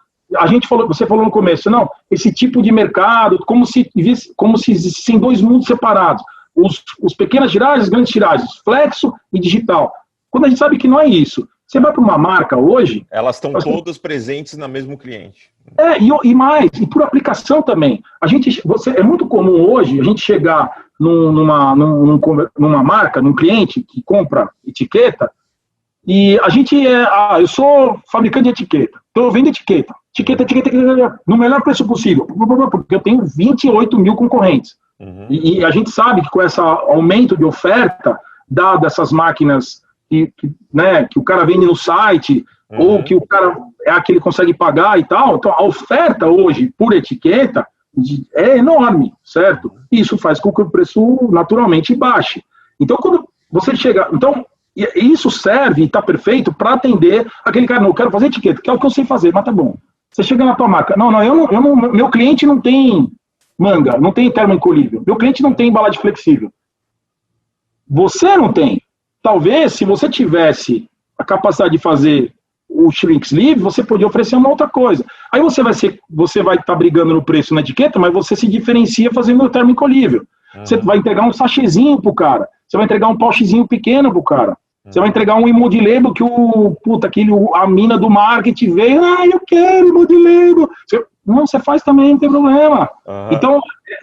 você falou no começo, esse tipo de mercado, como se existissem dois mundos separados, os pequenas tiragens, as grandes tiragens, flexo e digital. Quando a gente sabe que não é isso, você vai para uma marca hoje... Elas estão todas presentes no mesmo cliente. E mais, e por aplicação também. É muito comum hoje a gente chegar numa marca, num cliente que compra etiqueta, e a gente eu sou fabricante de etiqueta, então eu vendo etiqueta, no melhor preço possível, porque eu tenho 28 mil concorrentes. E a gente sabe que com esse aumento de oferta, dado essas máquinas que o cara vende no site, ou que o cara que ele consegue pagar e tal, então a oferta hoje, por etiqueta, é enorme, certo? Isso faz com que o preço naturalmente baixe. Então, quando você chega... isso serve e está perfeito para atender aquele cara, não, eu quero fazer etiqueta, que é o que eu sei fazer, mas tá bom. Você chega na tua marca, meu cliente não tem manga, não tem termoencolhível, meu cliente não tem embalagem flexível. Você não tem. Talvez, se você tivesse a capacidade de fazer o shrink sleeve, você podia oferecer uma outra coisa. Aí você vai estar brigando no preço na etiqueta, mas você se diferencia fazendo o termoencolhível. Você vai entregar um sachêzinho pro cara, você vai entregar um pouchzinho pequeno pro cara. Você vai entregar um imodilebo que a mina do marketing veio, eu quero imodilebo. Você faz também, não tem problema. Então,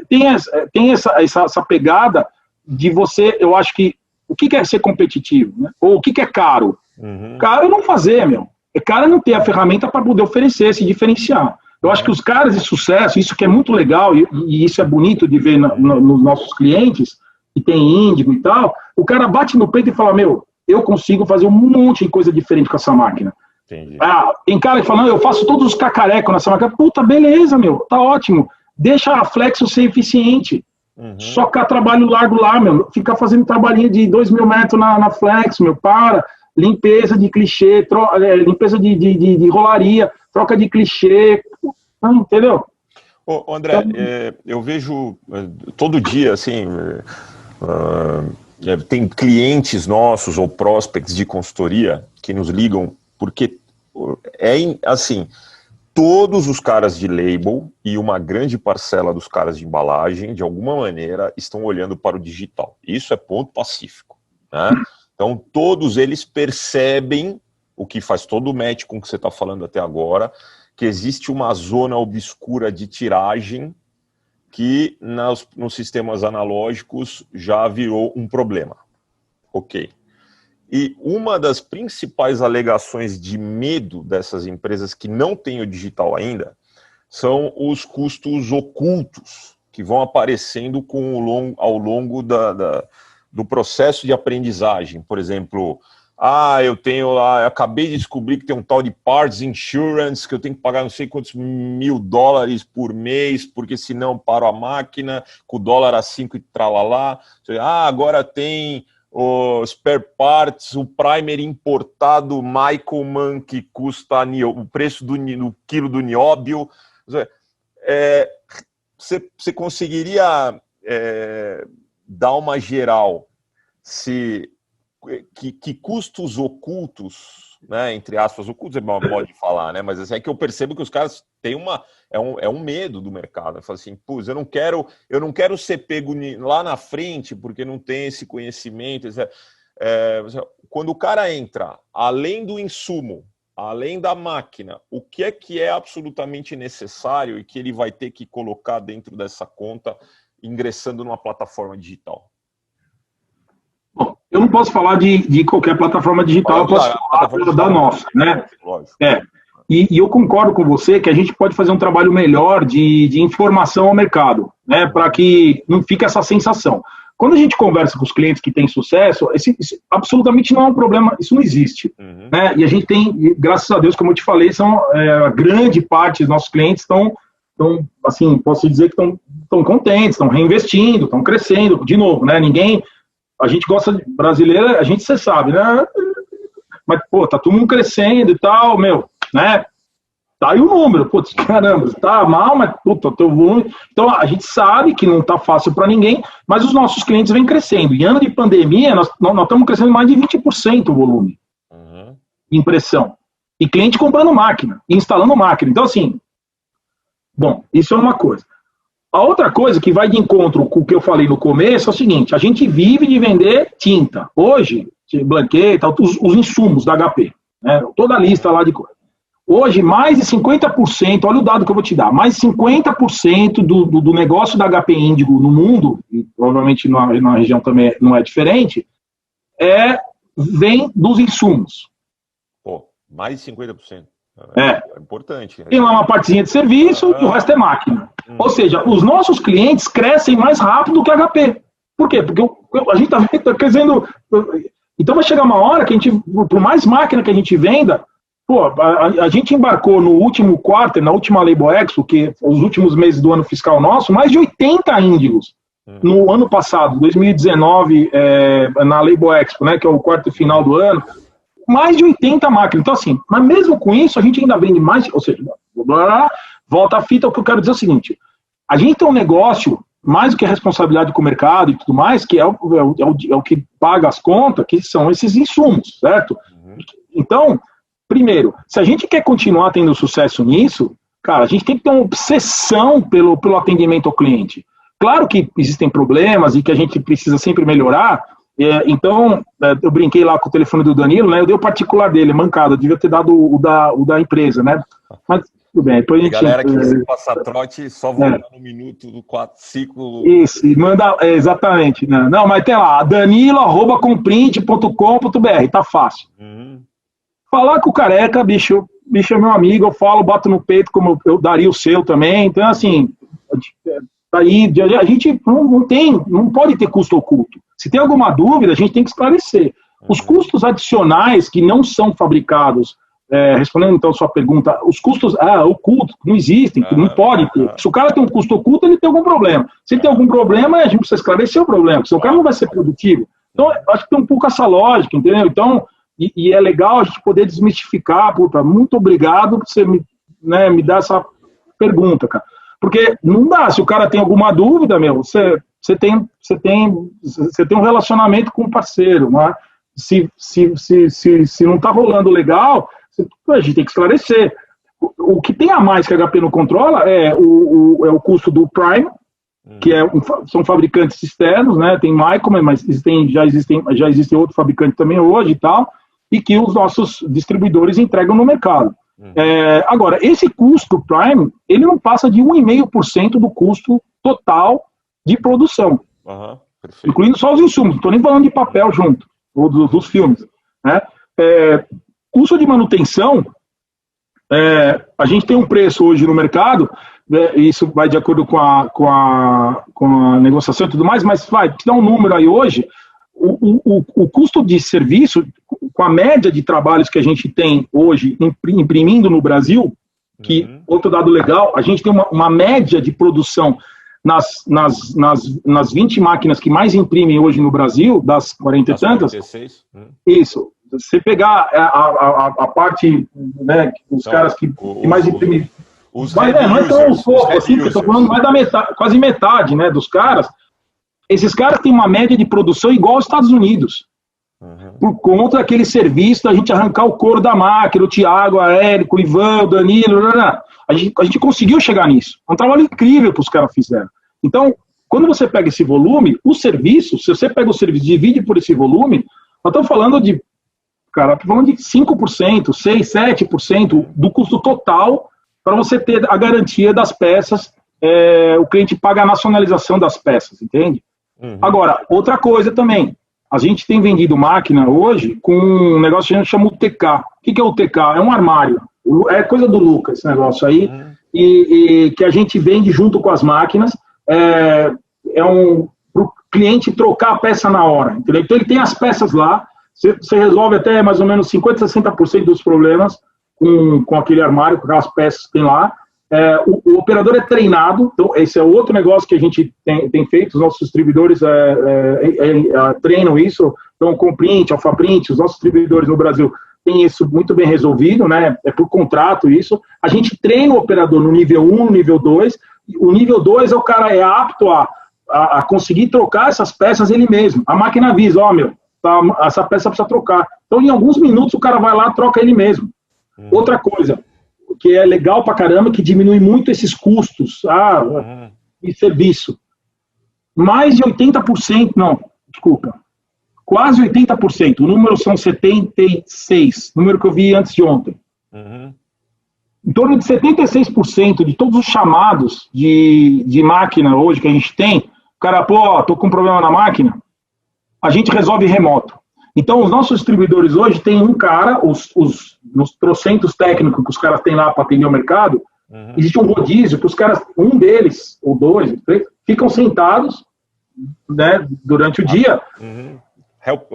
tem essa pegada de você, eu acho que, o que é ser competitivo, né? Ou o que é caro? Caro é não fazer, meu. o cara não ter a ferramenta para poder oferecer, se diferenciar. Eu acho que os caras de sucesso, isso que é muito legal, e isso é bonito de ver nos nossos clientes, que tem Índigo e tal, o cara bate no peito e fala, meu, eu consigo fazer um monte de coisa diferente com essa máquina. Entendi. Tem cara que fala, não, eu faço todos os cacarecos nessa máquina. Puta, beleza, meu, tá ótimo. Deixa a Flexo ser eficiente. Socar trabalho largo lá, meu. Ficar fazendo trabalhinho de 2.000 metros na Flexo, meu, para. Limpeza de clichê, limpeza de rolaria, troca de clichê, entendeu? Ô, André, então, eu vejo todo dia, assim, tem clientes nossos ou prospects de consultoria que nos ligam, porque assim, todos os caras de label e uma grande parcela dos caras de embalagem, de alguma maneira, estão olhando para o digital. Isso é ponto pacífico, né? Então, todos eles percebem, o que faz todo o match com o que você está falando até agora, que existe uma zona obscura de tiragem que nos sistemas analógicos já virou um problema. Ok. E uma das principais alegações de medo dessas empresas que não têm o digital ainda são os custos ocultos que vão aparecendo ao longo do processo de aprendizagem. Por exemplo, eu acabei de descobrir que tem um tal de Parts Insurance, que eu tenho que pagar não sei quantos $1.000 por mês, porque senão paro a máquina, com o dólar a 5 e tralalá. Agora tem o spare parts, o primer importado Michelman, que custa o preço do quilo do nióbio. Você conseguiria dar uma geral que custos ocultos, né, entre aspas, ocultos é mal modo de falar, né, mas assim, é que eu percebo que os caras têm um medo do mercado. Eu falo assim, eu não quero ser pego lá na frente porque não tem esse conhecimento. Quando o cara entra, além do insumo, além da máquina, o que é absolutamente necessário e que ele vai ter que colocar dentro dessa conta ingressando numa plataforma digital? Bom, eu não posso falar de qualquer plataforma digital, eu posso falar da nossa, né? Lógico. E eu concordo com você que a gente pode fazer um trabalho melhor de informação ao mercado, né? Para que não fique essa sensação. Quando a gente conversa com os clientes que têm sucesso, isso absolutamente não é um problema, isso não existe. Né? E a gente tem, graças a Deus, como eu te falei, a grande parte dos nossos clientes estão, assim, posso dizer que estão contentes, estão reinvestindo, estão crescendo, de novo, né? A gente gosta de brasileira, você sabe, né? Mas, tá todo mundo crescendo e tal, né? Tá aí o número, caramba, tá mal, mas, teu volume. Então, a gente sabe que não tá fácil para ninguém, mas os nossos clientes vêm crescendo. Em ano de pandemia, nós estamos crescendo mais de 20% o volume de impressão. E cliente comprando máquina, instalando máquina. Então, assim, bom, isso é uma coisa. A outra coisa que vai de encontro com o que eu falei no começo é o seguinte, a gente vive de vender tinta. Hoje, blanquete, os insumos da HP, né? Toda a lista lá de coisa. Hoje, mais de 50%, olha o dado que eu vou te dar, mais de 50% do negócio da HP Índigo no mundo, e provavelmente na região também não é diferente, vem dos insumos. Mais de 50%. É importante. Tem lá uma partezinha de serviço e o resto é máquina. Ou seja, os nossos clientes crescem mais rápido que a HP. Por quê? Porque a gente está crescendo. Então vai chegar uma hora que por mais máquina que a gente venda, a gente embarcou no último quarto, na última Label Expo, que os últimos meses do ano fiscal nosso, mais de 80 índigos. No ano passado, 2019, na Label Expo, né, que é o quarto final do ano, mais de 80 máquinas. Então, assim, mas mesmo com isso, a gente ainda vende mais, ou seja, volta a fita, o que eu quero dizer é o seguinte, a gente tem um negócio, mais do que a responsabilidade com o mercado e tudo mais, que é o que paga as contas, que são esses insumos, certo? Então, primeiro, se a gente quer continuar tendo sucesso nisso, cara, a gente tem que ter uma obsessão pelo atendimento ao cliente. Claro que existem problemas e que a gente precisa sempre melhorar. Então, eu brinquei lá com o telefone do Danilo, né? Eu dei o particular dele, mancada, eu devia ter dado o da empresa, né? Mas tudo bem, depois a gente... Galera que quiser passar trote, só voltar no minuto do 4-5... Isso, e manda, exatamente. Né? Não, mas tem lá, danilo@comprint.com.br, tá fácil. Falar com o Careca, bicho é meu amigo, eu falo, bato no peito como eu daria o seu também. Então, assim, aí a gente não pode ter custo oculto. Se tem alguma dúvida, a gente tem que esclarecer. Os custos adicionais que não são fabricados, respondendo então a sua pergunta, os custos ocultos não existem, não pode ter. Se o cara tem um custo oculto, ele tem algum problema. Se ele tem algum problema, a gente precisa esclarecer o problema, senão o cara não vai ser produtivo. Então, acho que tem um pouco essa lógica, entendeu? Então, e é legal a gente poder desmistificar, puta, muito obrigado por você me dar essa pergunta, cara. Porque não dá, se o cara tem alguma dúvida, você tem um relacionamento com o parceiro, não é? Se não está rolando legal, a gente tem que esclarecer. O que tem a mais que a HP não controla é o custo do Prime, que são fabricantes externos, né? Tem Micron, mas já existem outros fabricantes também hoje e tal, e que os nossos distribuidores entregam no mercado. Agora, esse custo Prime, ele não passa de 1,5% do custo total de produção, incluindo só os insumos, não estou nem falando de papel junto, ou dos filmes, né? Custo de manutenção, a gente tem um preço hoje no mercado, isso vai de acordo com a negociação e tudo mais, mas vai te dar um número aí hoje, o custo de serviço, com a média de trabalhos que a gente tem hoje imprimindo no Brasil, que, outro dado legal, a gente tem uma média de produção nas 20 máquinas que mais imprimem hoje no Brasil, das 40 e tantas, 46. Isso. Você pegar a parte, né, os caras que mais imprimem, não é tão pouco assim, porque eu estou falando mais da metade, quase metade, né, dos caras. Esses caras têm uma média de produção igual aos Estados Unidos. Por conta daquele serviço da gente arrancar o couro da máquina, o Thiago, a Érico, o Ivan, o Danilo, a gente conseguiu chegar nisso. É um trabalho incrível que os caras fizeram. Então, quando você pega esse volume, o serviço, se você pega o serviço e divide por esse volume, nós estamos falando de 5%, 6%, 7% do custo total para você ter a garantia das peças, o cliente paga a nacionalização das peças, entende? Agora, outra coisa também, a gente tem vendido máquina hoje com um negócio que a gente chama UTK. O que é o UTK? É um armário. É coisa do Lucas, esse negócio aí, e que a gente vende junto com as máquinas, para o cliente trocar a peça na hora, entendeu? Então ele tem as peças lá, você resolve até mais ou menos 50%, 60% dos problemas com aquele armário, com aquelas peças que tem lá. O operador é treinado, então esse é outro negócio que a gente tem feito, os nossos distribuidores treinam isso, então Comprint, Alphaprint, os nossos distribuidores no Brasil têm isso muito bem resolvido, né? É por contrato isso. A gente treina o operador no nível 1, no nível 2, o nível 2 o cara é apto a conseguir trocar essas peças ele mesmo. A máquina avisa, essa peça precisa trocar. Então, em alguns minutos, o cara vai lá e troca ele mesmo. Outra coisa, que é legal pra caramba, que diminui muito esses custos de serviço. Mais de 80%, quase 80%. O número são 76, número que eu vi antes de ontem. Em torno de 76% de todos os chamados de máquina hoje que a gente tem, o cara, tô com um problema na máquina, a gente resolve remoto. Então, os nossos distribuidores hoje têm um cara, nos trocentos técnicos que os caras têm lá para atender o mercado, existe um rodízio que os caras, um deles, ou dois, três, ficam sentados, né, durante o dia,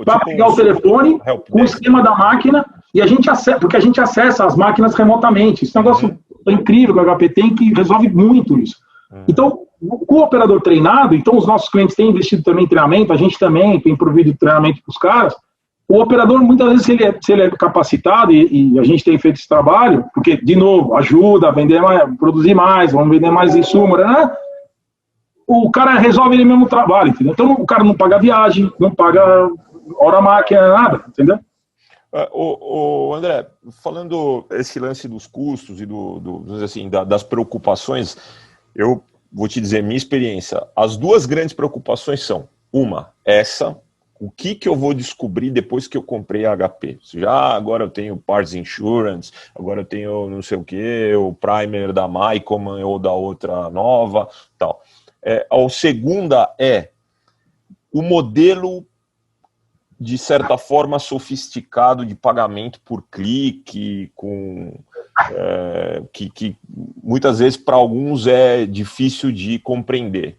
para pegar o telefone com o esquema da máquina, e a gente acessa, porque a gente acessa as máquinas remotamente. Esse negócio é incrível que o HP tem, que resolve muito isso. Então, com o operador treinado, então os nossos clientes têm investido também em treinamento, a gente também tem provido treinamento para os caras. O operador, muitas vezes, se ele é capacitado, e a gente tem feito esse trabalho, porque, de novo, ajuda a vender mais, produzir mais, vamos vender mais insumo, né? O cara resolve ele mesmo o trabalho, entendeu? Então o cara não paga viagem, não paga hora máquina, nada, entendeu? André, falando esse lance dos custos e das preocupações, eu vou te dizer minha experiência. As duas grandes preocupações são, o que eu vou descobrir depois que eu comprei a HP? Agora eu tenho Parts Insurance, agora eu tenho não sei o que, o Primer da Micron ou da outra nova, tal. A segunda é o modelo de certa forma, sofisticado de pagamento por clique, que muitas vezes para alguns é difícil de compreender.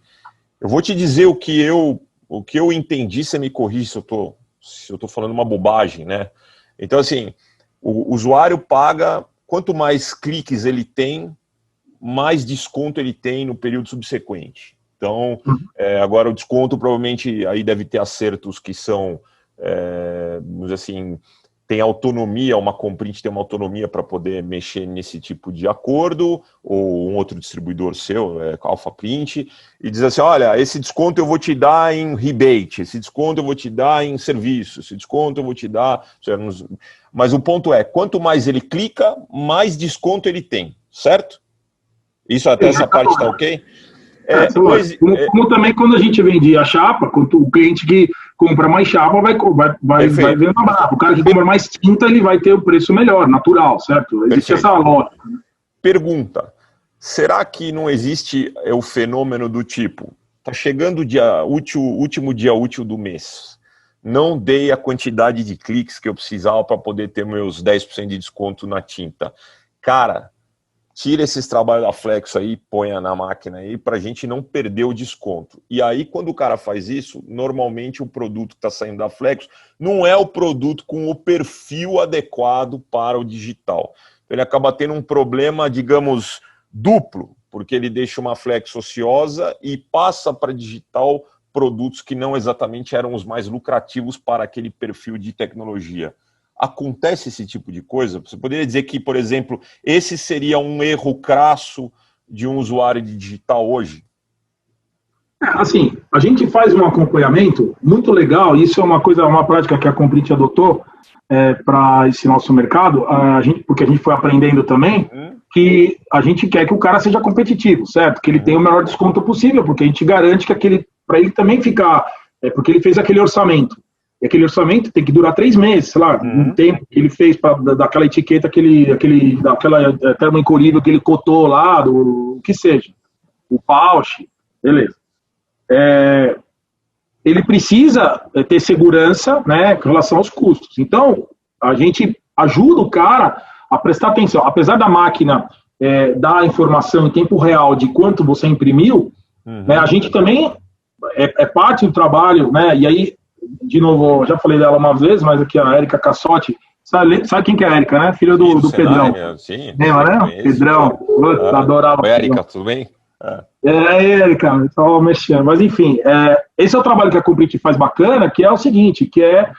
Eu vou te dizer o que eu entendi, você me corrige se eu estou falando uma bobagem, né? Então, assim, o usuário paga, quanto mais cliques ele tem, mais desconto ele tem no período subsequente. Então, agora o desconto provavelmente aí deve ter acertos que são, vamos dizer assim, tem autonomia, uma Comprint tem uma autonomia para poder mexer nesse tipo de acordo, ou um outro distribuidor seu, AlphaPrint, e diz assim, olha, esse desconto eu vou te dar em rebate, esse desconto eu vou te dar em serviço, esse desconto eu vou te dar... Mas o ponto é, quanto mais ele clica, mais desconto ele tem, certo? Isso até essa parte está ok? Como também quando a gente vendia a chapa, quando o cliente que compra mais chapa vai vendo a barra. O cara que compra mais tinta, ele vai ter o preço melhor, natural, certo? Existe essa lógica. Pergunta, será que não existe o fenômeno do tipo, tá chegando o último dia útil do mês, não dei a quantidade de cliques que eu precisava para poder ter meus 10% de desconto na tinta. Cara, tira esses trabalhos da Flexo aí, ponha na máquina aí, para a gente não perder o desconto. E aí, quando o cara faz isso, normalmente o produto que está saindo da Flexo não é o produto com o perfil adequado para o digital. Ele acaba tendo um problema, digamos, duplo, porque ele deixa uma Flex ociosa e passa para digital produtos que não exatamente eram os mais lucrativos para aquele perfil de tecnologia. Acontece esse tipo de coisa? Você poderia dizer que, por exemplo, esse seria um erro crasso de um usuário de digital hoje? Assim, a gente faz um acompanhamento muito legal, isso é uma prática que a Comprint adotou para esse nosso mercado, porque a gente foi aprendendo também que a gente quer que o cara seja competitivo, certo? Que ele tenha o melhor desconto possível, porque a gente garante que para ele também ficar, porque ele fez aquele orçamento. E aquele orçamento tem que durar 3 meses, sei lá, um tempo que ele fez daquela etiqueta, daquela termo incolível que ele cotou lá, do que seja, o Pausch, beleza. Ele precisa ter segurança, né, com relação aos custos. Então, a gente ajuda o cara a prestar atenção. Apesar da máquina dar a informação em tempo real de quanto você imprimiu, né, a gente também é parte do trabalho, né, e aí, de novo, já falei dela uma vez, mas aqui a Érica Cassotti, sabe quem que é a Érica, né? Filha do Pedrão. Sim, lembra, né? Pedrão, adorava. Oi, Érica, tudo bem? Érica, estava mexendo. Mas, enfim, esse é o trabalho que a Comprint faz bacana, que é o seguinte, que é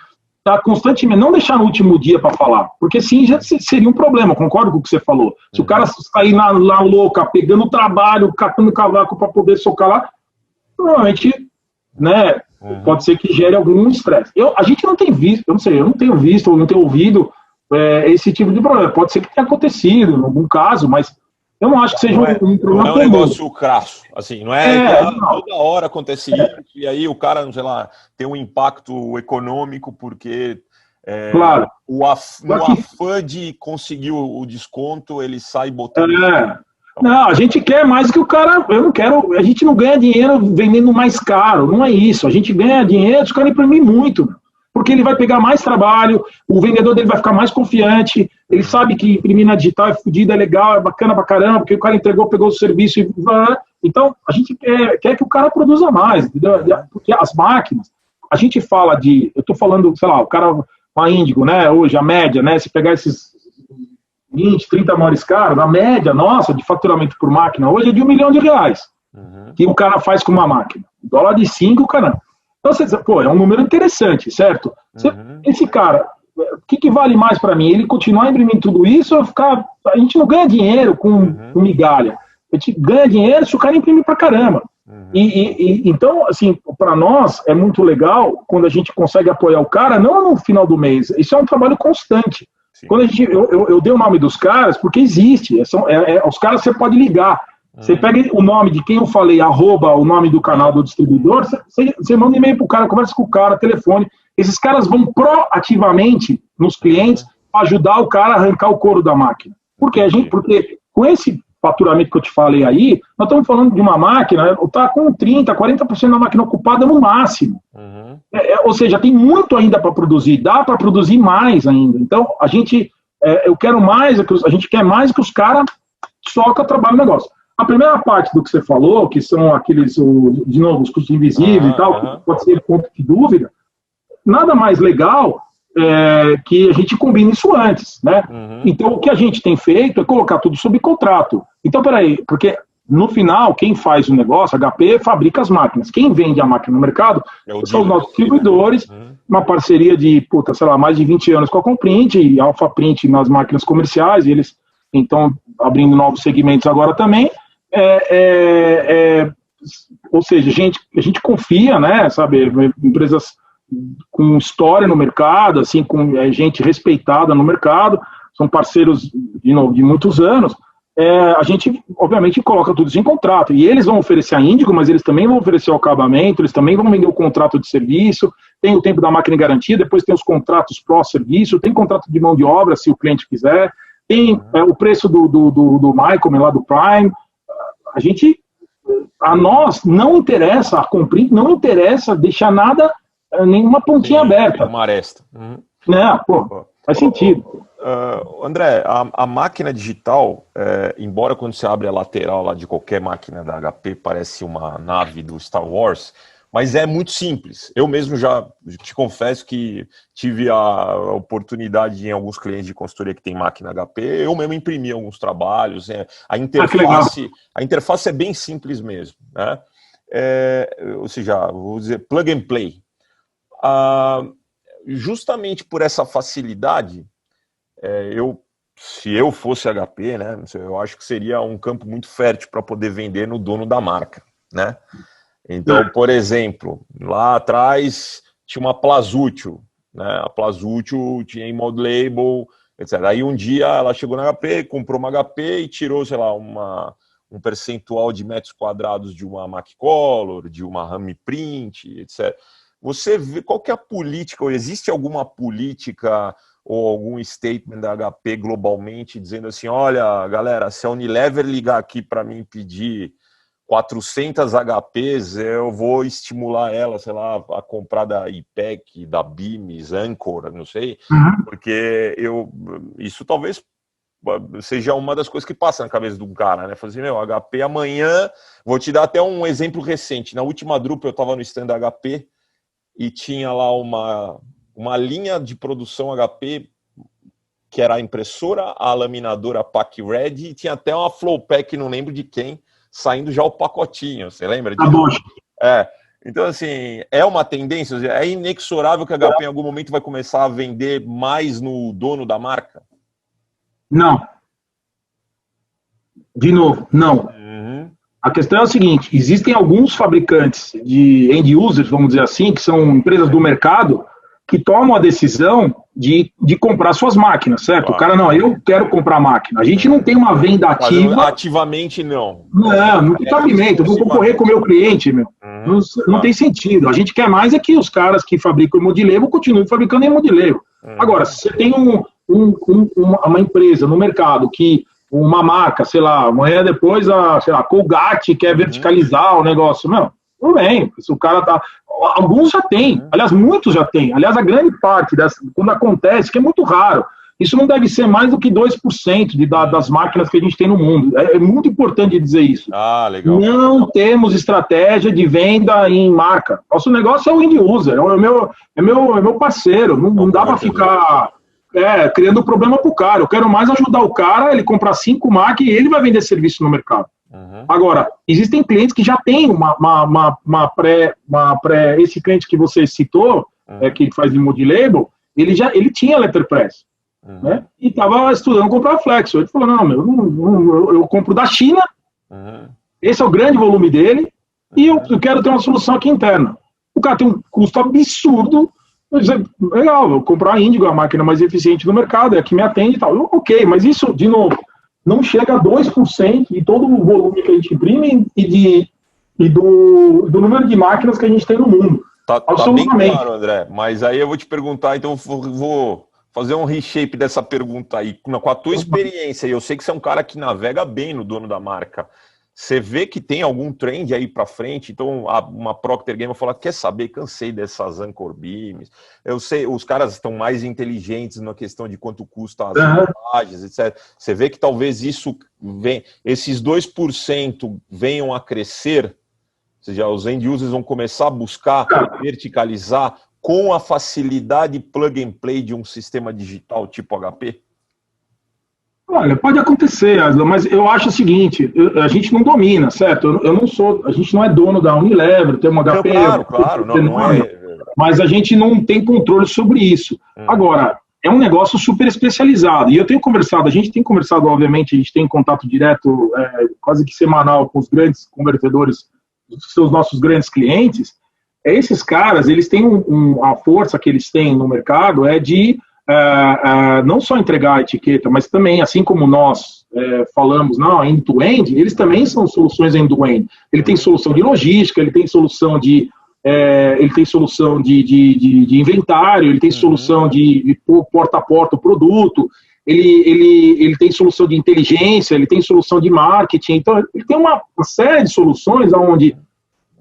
tá constantemente, não deixar no último dia para falar, porque sim, já seria um problema, concordo com o que você falou. Se o cara sair lá louca, pegando o trabalho, catando o cavaco para poder socar lá, provavelmente, né, pode ser que gere algum estresse. A gente não tem visto, eu não sei, eu não tenho visto ou não tenho ouvido esse tipo de problema. Pode ser que tenha acontecido em algum caso, mas eu não acho que seja um problema. Não é um negócio crasso, assim, não é toda hora acontece isso, e aí o cara, sei lá, tem um impacto econômico porque claro. no afã de conseguir o desconto, ele sai botando... Não, a gente quer mais que o cara, a gente não ganha dinheiro vendendo mais caro, não é isso, a gente ganha dinheiro se o cara imprimir muito, porque ele vai pegar mais trabalho, o vendedor dele vai ficar mais confiante, ele sabe que imprimir na digital é fodido, é legal, é bacana pra caramba, porque o cara pegou o serviço e... Então, a gente quer que o cara produza mais, entendeu? Porque as máquinas, a gente fala eu tô falando, sei lá, o cara, uma Índigo, né, hoje, a média, né, se pegar esses 20, 30 maiores caras, a média nossa de faturamento por máquina hoje é de R$1 milhão, que o cara faz com uma máquina. $1 de 5, caramba. Então, você diz, pô, é um número interessante, certo? Esse cara, o que vale mais para mim? Ele continuar imprimindo tudo isso ou ficar... A gente não ganha dinheiro com migalha. A gente ganha dinheiro se o cara imprimir pra caramba. Então, assim, para nós é muito legal quando a gente consegue apoiar o cara, não no final do mês. Isso é um trabalho constante. Quando eu dei o nome dos caras, porque existe. Os caras você pode ligar. Você pega o nome de quem eu falei, @ o nome do canal do distribuidor, você manda um e-mail pro cara, conversa com o cara, telefone. Esses caras vão proativamente nos clientes ajudar o cara a arrancar o couro da máquina. Porque com faturamento que eu te falei aí, nós estamos falando de uma máquina, está com 30%, 40% da máquina ocupada no máximo. Uhum. Ou seja, tem muito ainda para produzir, dá para produzir mais ainda. Então, eu quero mais, a gente quer mais que os caras soca trabalho no negócio. A primeira parte do que você falou, que são aqueles, de novo, os custos invisíveis e tal, que pode ser ponto de dúvida, nada mais legal que a gente combine isso antes, né? Uhum. Então, o que a gente tem feito é colocar tudo sob contrato. Então, peraí, porque no final, quem faz o negócio, a HP, fabrica as máquinas. Quem vende a máquina no mercado são os nossos distribuidores, uma parceria de, mais de 20 anos com a Comprint e Alpha Print nas máquinas comerciais, e eles estão abrindo novos segmentos agora também. Ou seja, a gente confia, né, sabe, empresas com história no mercado, assim, com gente respeitada no mercado, são parceiros, de novo, de muitos anos. A gente, obviamente, coloca tudo isso em contrato. E eles vão oferecer a Índigo, mas eles também vão oferecer o acabamento, eles também vão vender o contrato de serviço, tem o tempo da máquina em garantia, depois tem os contratos pró-serviço, tem contrato de mão de obra, se o cliente quiser, tem o preço do Michael, lá do Prime. A nós não interessa, a Comprint não interessa deixar nada, nenhuma pontinha aberta. Uma aresta. Não, faz sentido. André, a máquina digital, embora quando você abre a lateral lá de qualquer máquina da HP parece uma nave do Star Wars, mas é muito simples. Eu mesmo já te confesso que tive a oportunidade em alguns clientes de consultoria que tem máquina HP, eu mesmo imprimi alguns trabalhos. A interface é bem simples mesmo, né? Ou seja, vou dizer plug and play. Justamente por essa facilidade, se eu fosse HP, né, eu acho que seria um campo muito fértil para poder vender no dono da marca, né? Então, por exemplo, lá atrás tinha uma Plazútil, né? A Plazútil tinha em mod label, etc. Aí um dia ela chegou na HP, comprou uma HP e tirou, sei lá, um percentual de metros quadrados de uma Maccolor, de uma Ramiprint, etc. Você vê qual que é a política, ou existe alguma política ou algum statement da HP globalmente dizendo assim, olha, galera, se a Unilever ligar aqui para mim pedir 400 HPs, eu vou estimular ela, sei lá, a comprar da IPEC, da Bimes, Anchor, não sei, porque isso talvez seja uma das coisas que passa na cabeça de um cara, né? Fazer assim, HP amanhã, vou te dar até um exemplo recente, na última Drupa eu estava no stand da HP e tinha lá uma linha de produção HP, que era a impressora, a laminadora Pack Ready, e tinha até uma Flowpack, não lembro de quem, saindo já o pacotinho, você lembra disso? Então, assim, é uma tendência, é inexorável que a HP em algum momento vai começar a vender mais no dono da marca? Não. De novo, não. A questão é a seguinte, existem alguns fabricantes de end users, vamos dizer assim, que são empresas do mercado, que tomam a decisão de comprar suas máquinas, certo? Claro. O cara, não, eu quero comprar máquina. A gente não tem uma venda ativa. Ativamente, não. Não tem cabimento. Eu vou concorrer com o meu cliente, meu. Não tem sentido. A gente quer mais é que os caras que fabricam em modeleiro continuem fabricando em modeleiro. Agora, se você tem uma empresa no mercado que uma marca, sei lá, amanhã depois a Colgate quer verticalizar o negócio, não. Tudo bem, se o cara tá... Alguns já tem, aliás, muitos já tem. Aliás, a grande parte quando acontece, que é muito raro, isso não deve ser mais do que 2% das máquinas que a gente tem no mundo. É muito importante dizer isso. Legal. Não temos estratégia de venda em marca. Nosso negócio é o end user, é meu parceiro. Não dá para ficar criando problema para o cara. Eu quero mais ajudar o cara, ele comprar 5 máquinas e ele vai vender serviço no mercado. Agora, existem clientes que já têm uma pré... Esse cliente que você citou, que faz de multilabel, ele tinha letterpress, né? E estava estudando comprar Flexo. Ele falou, não, eu compro da China, esse é o grande volume dele, e eu quero ter uma solução aqui interna. O cara tem um custo absurdo, legal, vou comprar a Índigo, a máquina mais eficiente do mercado, é a que me atende e tal. Ok, mas isso, de novo, não chega a 2% de todo o volume que a gente imprime e do número de máquinas que a gente tem no mundo. Tá bem claro, André. Mas aí eu vou te perguntar, então vou fazer um reshape dessa pergunta aí. Com a tua experiência, e eu sei que você é um cara que navega bem no dono da marca, você vê que tem algum trend aí para frente? Então, uma Procter Gamble fala, quer saber, cansei dessas Anchor Beams. Eu sei, os caras estão mais inteligentes na questão de quanto custa as embalagens, etc. Você vê que talvez esses 2% venham a crescer, ou seja, os end users vão começar a buscar verticalizar com a facilidade plug and play de um sistema digital tipo HP? Olha, pode acontecer, Aslan, mas eu acho o seguinte, a gente não domina, certo? Eu não sou, a gente não é dono da Unilever, tem uma HP... Claro, não é... Mas a gente não tem controle sobre isso. Agora, é um negócio super especializado, e eu tenho conversado, a gente tem conversado, obviamente, a gente tem contato direto, quase que semanal, com os grandes convertedores, os nossos grandes clientes. Esses caras, eles têm a força que eles têm no mercado de... não só entregar a etiqueta, mas também, assim como nós falamos, não, end-to-end, eles também são soluções end-to-end. Ele tem solução de logística, ele tem solução de inventário, ele tem solução de porta a porta o produto, ele tem solução de inteligência, ele tem solução de marketing. Então, ele tem uma série de soluções onde...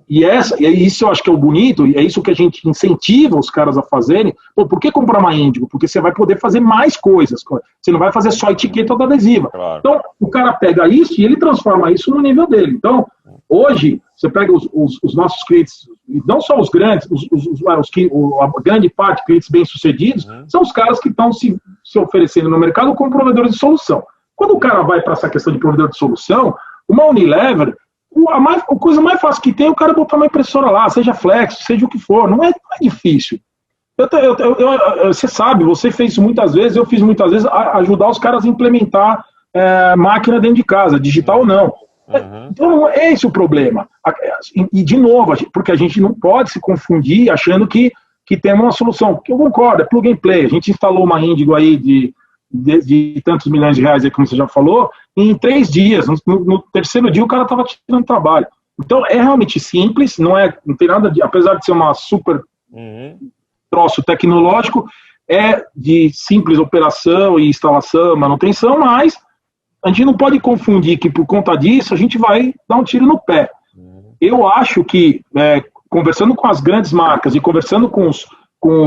E isso eu acho que é o bonito, e é isso que a gente incentiva os caras a fazerem. Pô, por que comprar uma Índigo? Porque você vai poder fazer mais coisas. Você não vai fazer só etiqueta ou adesiva. Claro. Então, o cara pega isso e ele transforma isso no nível dele. Então, hoje, você pega os nossos clientes, não só os grandes, a grande parte de clientes bem-sucedidos, são os caras que estão se oferecendo no mercado como provedores de solução. Quando o cara vai para essa questão de provedor de solução, uma Unilever... A coisa mais fácil que tem é o cara botar uma impressora lá, seja flex, seja o que for, não é difícil. Você sabe, você fez isso muitas vezes, eu fiz muitas vezes, ajudar os caras a implementar máquina dentro de casa, digital ou não. Então não é esse o problema. E de novo, porque a gente não pode se confundir achando que temos uma solução. Porque eu concordo, é plug and play. A gente instalou uma Índigo aí de tantos milhões de reais, aí, como você já falou, em 3 dias. No terceiro dia o cara estava tirando trabalho. Então é realmente simples, não tem nada de, apesar de ser uma super troço tecnológico, é de simples operação e instalação, manutenção, mas a gente não pode confundir que por conta disso a gente vai dar um tiro no pé. Eu acho que, conversando com as grandes marcas e conversando com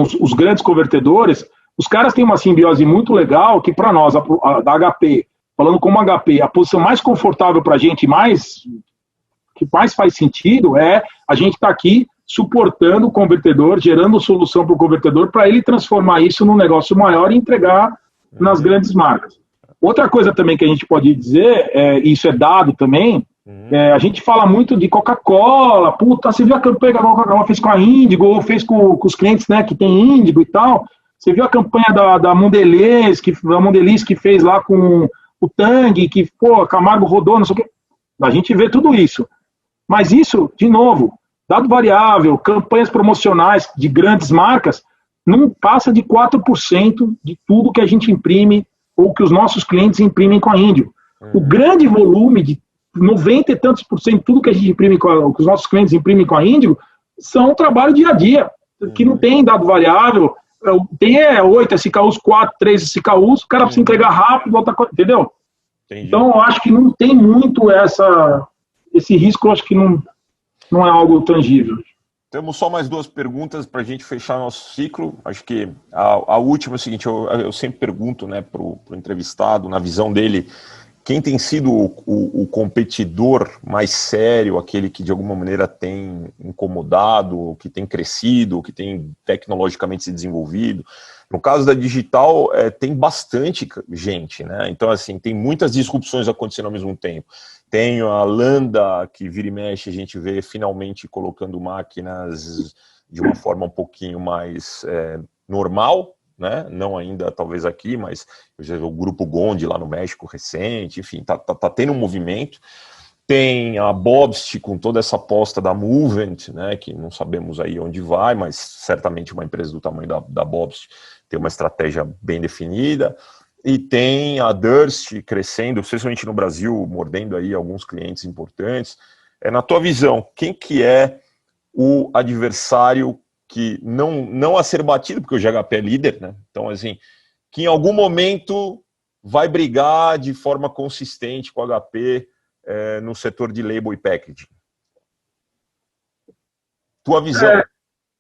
os grandes convertedores, os caras têm uma simbiose muito legal que, para nós, da HP, falando como HP, a posição mais confortável para a gente, que mais faz sentido, é a gente estar aqui suportando o convertedor, gerando solução para o convertedor, para ele transformar isso num negócio maior e entregar nas grandes marcas. Outra coisa também que a gente pode dizer, isso é dado também, a gente fala muito de Coca-Cola, puta, você viu a campanha que a Coca-Cola fez com a Índigo, ou fez com os clientes, né, que tem Índigo e tal. Você viu a campanha da Mondelez, que fez lá com o Tang, que, pô, Camargo rodou, não sei o quê. A gente vê tudo isso. Mas isso, de novo, dado variável, campanhas promocionais de grandes marcas, não passa de 4% de tudo que a gente imprime ou que os nossos clientes imprimem com a Índigo. O grande volume de 90 e tantos por cento de tudo que a gente imprime, que os nossos clientes imprimem com a Índigo, são trabalho dia a dia, que não tem dado variável. Tem 8 SKUs, 4, 3 SKUs, o cara precisa entregar rápido, entendeu? Entendi. Então, eu acho que não tem muito esse risco, eu acho que não é algo tangível. Temos só mais 2 perguntas para a gente fechar nosso ciclo. Acho que a última é o seguinte, eu sempre pergunto, né, para o entrevistado, na visão dele, quem tem sido o competidor mais sério, aquele que de alguma maneira tem incomodado, que tem crescido, que tem tecnologicamente se desenvolvido. No caso da digital, tem bastante gente, né? Então, assim, tem muitas disrupções acontecendo ao mesmo tempo. Tem a Landa, que vira e mexe, a gente vê finalmente colocando máquinas de uma forma um pouquinho mais normal, né? Não ainda talvez aqui, mas eu já vi o Grupo Gondi lá no México recente, enfim, tá tendo um movimento. Tem a Bobst com toda essa aposta da Movent, né, que não sabemos aí onde vai, mas certamente uma empresa do tamanho da Bobst tem uma estratégia bem definida. E tem a Durst crescendo, especialmente no Brasil, mordendo aí alguns clientes importantes. Na tua visão, quem que é o adversário que não a ser batido, porque o GHP é líder, né? Então, assim, que em algum momento vai brigar de forma consistente com a HP no setor de label e packaging? Tua visão.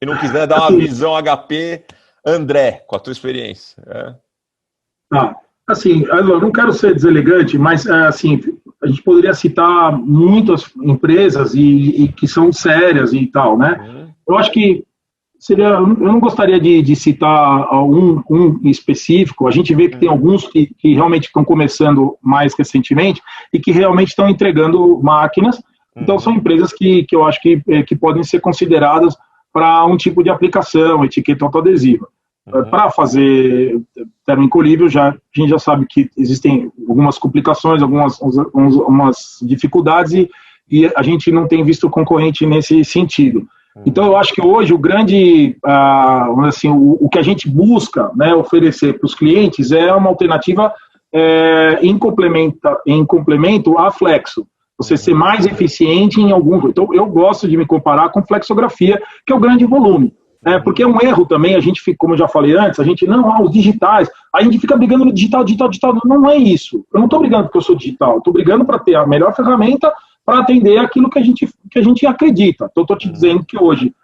Se não quiser dar uma visão HP, André, com a tua experiência. Assim, eu não quero ser deselegante, mas assim, a gente poderia citar muitas empresas e que são sérias e tal, né? Eu acho que eu não gostaria de citar um específico. A gente vê que tem alguns que realmente estão começando mais recentemente e que realmente estão entregando máquinas. Então, são empresas que eu acho que podem ser consideradas para um tipo de aplicação, etiqueta autoadesiva. Para fazer termo incolível, a gente já sabe que existem algumas complicações, algumas dificuldades e a gente não tem visto concorrente nesse sentido. Então, eu acho que hoje o grande, assim, o que a gente busca, né, oferecer para os clientes é uma alternativa em complemento à flexo. Você ser mais eficiente em algum... Então, eu gosto de me comparar com flexografia, que é o grande volume. Porque é um erro também, a gente fica, como eu já falei antes, a gente, os digitais, a gente fica brigando no digital. Não é isso. Eu não estou brigando porque eu sou digital, estou brigando para ter a melhor ferramenta para atender aquilo que a gente acredita. Então, estou te dizendo que hoje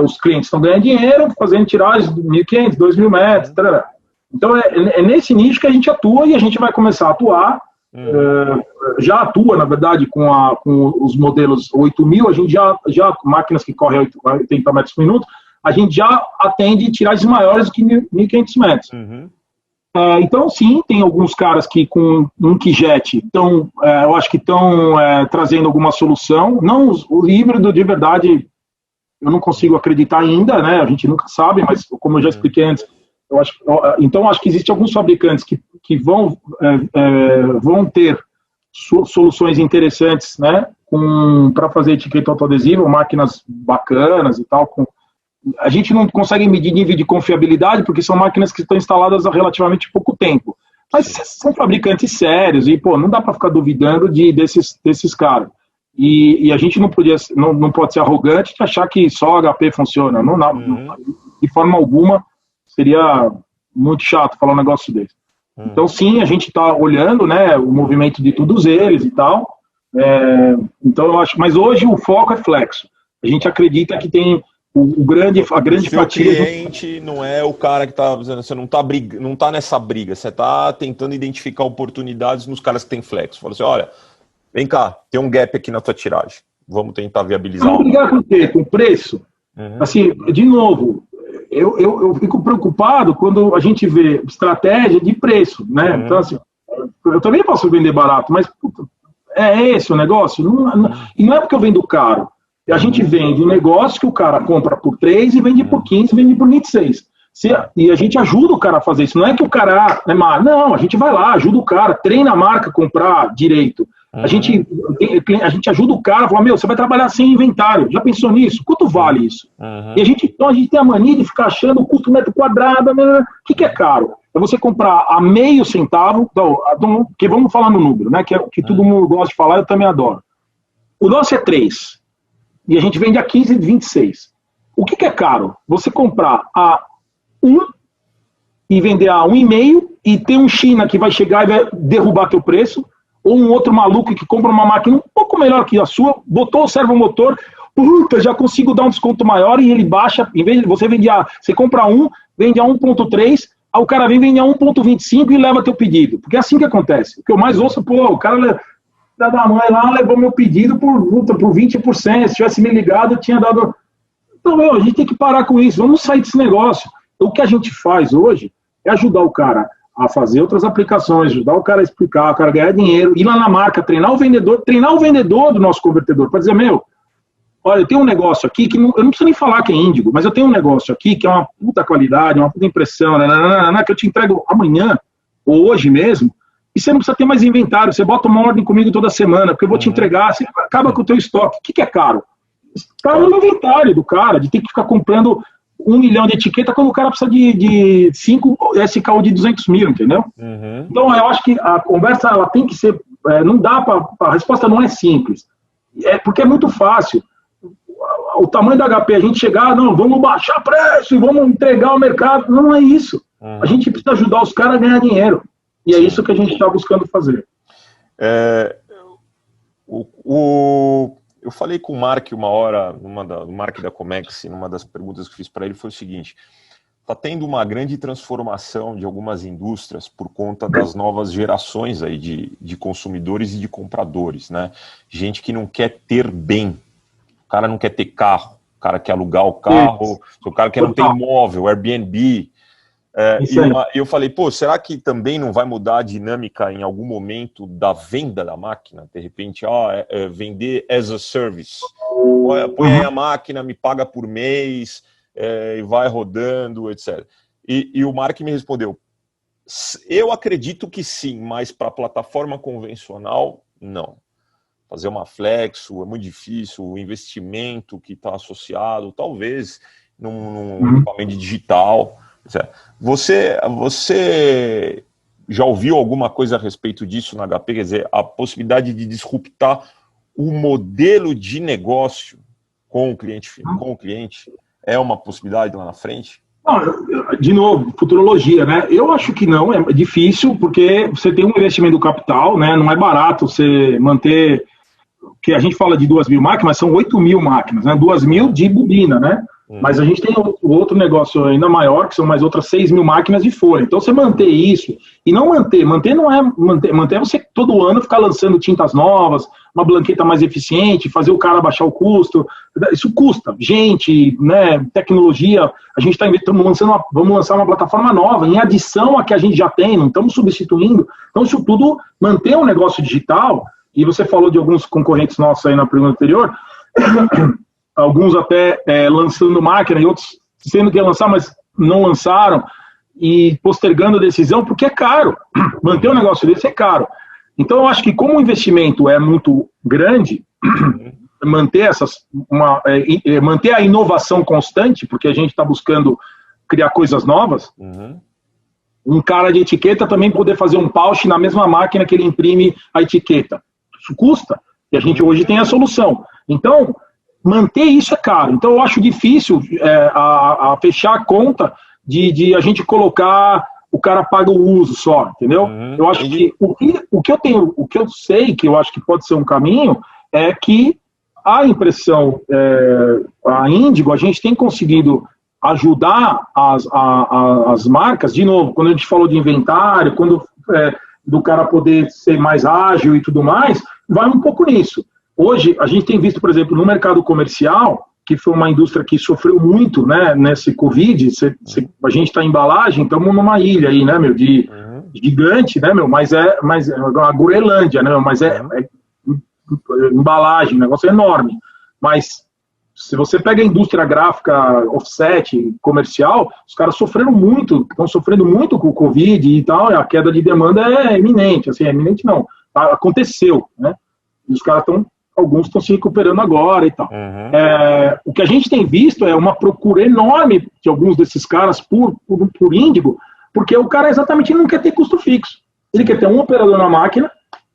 os clientes estão ganhando dinheiro, fazendo tiragens de 1.500, 2.000 metros, tarará. Então, é nesse nicho que a gente atua e a gente vai começar a atuar. Já atua, na verdade, com os modelos 8.000, a gente já máquinas que correm 80 metros por minuto, a gente já atende tiragens maiores do que 1.500 metros. Então, sim, tem alguns caras que com um Quijet eu acho que estão trazendo alguma solução. Não, o híbrido, de verdade, eu não consigo acreditar ainda, né? A gente nunca sabe, mas como eu já expliquei antes, eu acho que existem alguns fabricantes que vão ter soluções interessantes, né, para fazer etiqueta autoadesiva, máquinas bacanas e tal. A gente não consegue medir nível de confiabilidade porque são máquinas que estão instaladas há relativamente pouco tempo. Mas são fabricantes sérios e, não dá para ficar duvidando desses caras. E a gente não pode ser arrogante de achar que só HP funciona. Não, de forma alguma. Seria muito chato falar um negócio desse. Então, sim, a gente está olhando, né, o movimento de todos eles e tal. Então, eu acho... Mas hoje o foco é flexo. A gente acredita que tem a grande fatia... O cliente não é o cara que está... Você não está nessa briga. Você está tentando identificar oportunidades nos caras que têm flexo. Fala assim, olha, vem cá, tem um gap aqui na tua tiragem. Vamos tentar viabilizar. Vamos brigar com o quê? Com o preço? Assim, de novo... Eu fico preocupado quando a gente vê estratégia de preço, né? Então, assim, eu também posso vender barato, mas puta, é esse o negócio? E não é porque eu vendo caro. A gente vende um negócio que o cara compra por 3 e vende por 15, vende por 26. E a gente ajuda o cara a fazer isso. Não é que o cara é má. Não, a gente vai lá, ajuda o cara, treina a marca a comprar direito. A gente ajuda o cara a falar, você vai trabalhar sem inventário. Já pensou nisso? Quanto vale isso? E então a gente tem a mania de ficar achando o custo metro quadrado. O que é caro? É você comprar a meio centavo, que vamos falar no número, né? Que todo mundo gosta de falar, eu também adoro. O nosso é 3. E a gente vende a 15 e 26. O que é caro? Você comprar a 1 e vender a 1,5 e ter um China que vai chegar e vai derrubar teu preço, ou um outro maluco que compra uma máquina um pouco melhor que a sua, botou o servomotor, já consigo dar um desconto maior e ele baixa, em vez de você compra 1, vende a 1,3, aí o cara vende a 1,25 e leva teu pedido. Porque é assim que acontece. O que eu mais ouço, o cara da mãe lá levou meu pedido por 20%, se tivesse me ligado eu tinha dado... Então, a gente tem que parar com isso, vamos sair desse negócio. O que a gente faz hoje é ajudar o cara a fazer outras aplicações, ajudar o cara a explicar, o cara a ganhar dinheiro, ir lá na marca, treinar o vendedor do nosso convertedor, para dizer, olha, eu tenho um negócio aqui que eu não preciso nem falar que é índigo, mas eu tenho um negócio aqui que é uma puta qualidade, uma puta impressão, que eu te entrego amanhã, ou hoje mesmo, e você não precisa ter mais inventário, você bota uma ordem comigo toda semana, porque eu vou te entregar, você acaba com o teu estoque. O que é caro? Caro no inventário do cara, de ter que ficar comprando 1 milhão de etiqueta quando o cara precisa de 5 SKU de 200 mil, entendeu? Então, eu acho que a conversa ela tem que ser... não dá a resposta não é simples. Porque é muito fácil. O tamanho da HP, a gente chegar, vamos baixar preço e vamos entregar ao mercado. Não é isso. A gente precisa ajudar os caras a ganhar dinheiro. E é isso que a gente está buscando fazer. Eu falei com o Mark uma hora, no Mark da Comex, numa das perguntas que fiz para ele foi o seguinte: está tendo uma grande transformação de algumas indústrias por conta das novas gerações aí de consumidores e de compradores, né? Gente que não quer ter bem, o cara não quer ter carro, o cara quer alugar o carro, o cara quer não ter imóvel, Airbnb. E eu falei, pô, será que também não vai mudar a dinâmica em algum momento da venda da máquina? De repente, vender as a service. Põe aí a máquina, me paga por mês, e vai rodando, etc. E o Mark me respondeu, eu acredito que sim, mas para a plataforma convencional, não. Fazer uma Flexo é muito difícil, o investimento que está associado, talvez num equipamento digital. Você já ouviu alguma coisa a respeito disso na HP? Quer dizer, a possibilidade de disruptar o modelo de negócio com o cliente é uma possibilidade lá na frente? De novo, futurologia, né? Eu acho que não, é difícil, porque você tem um investimento do capital, né? Não é barato você manter, que a gente fala de 2.000 máquinas, mas são 8.000 máquinas, né? 2.000 de bobina, né? Mas a gente tem o outro negócio ainda maior, que são mais outras 6.000 máquinas de folha. Então, você manter isso, e não manter não é manter você todo ano ficar lançando tintas novas, uma blanqueta mais eficiente, fazer o cara baixar o custo. Isso custa. Gente, né, tecnologia, a gente vamos lançar uma plataforma nova, em adição a que a gente já tem, não estamos substituindo. Então, isso tudo, manter um negócio digital, e você falou de alguns concorrentes nossos aí na pergunta anterior, alguns até lançando máquina e outros sendo que ia lançar, mas não lançaram e postergando a decisão, porque é caro. Manter um negócio desse é caro. Então, eu acho que como o investimento é muito grande, manter a inovação constante, porque a gente está buscando criar coisas novas, um cara de etiqueta também poder fazer um pouch na mesma máquina que ele imprime a etiqueta. Isso custa. E a gente hoje tem a solução. Então, manter isso é caro. Então, eu acho difícil a fechar a conta de a gente colocar, o cara paga o uso só, entendeu? Eu acho que o que eu sei que eu acho que pode ser um caminho é que a impressão, a Índigo, a gente tem conseguido ajudar as marcas, de novo, quando a gente falou de inventário, do cara poder ser mais ágil e tudo mais, vai um pouco nisso. Hoje, a gente tem visto, por exemplo, no mercado comercial, que foi uma indústria que sofreu muito, né, nesse Covid, a gente está em embalagem, estamos numa ilha aí, né, de gigante, né, mas é a Groenlândia, né, mas é embalagem, negócio é enorme. Mas se você pega a indústria gráfica, offset, comercial, os caras estão sofrendo muito com o Covid e tal, e a queda de demanda é iminente, assim, iminente não, aconteceu, né, e os caras alguns estão se recuperando agora e tal. O que a gente tem visto é uma procura enorme de alguns desses caras por Índigo, porque o cara exatamente não quer ter custo fixo. Ele quer ter um operador na máquina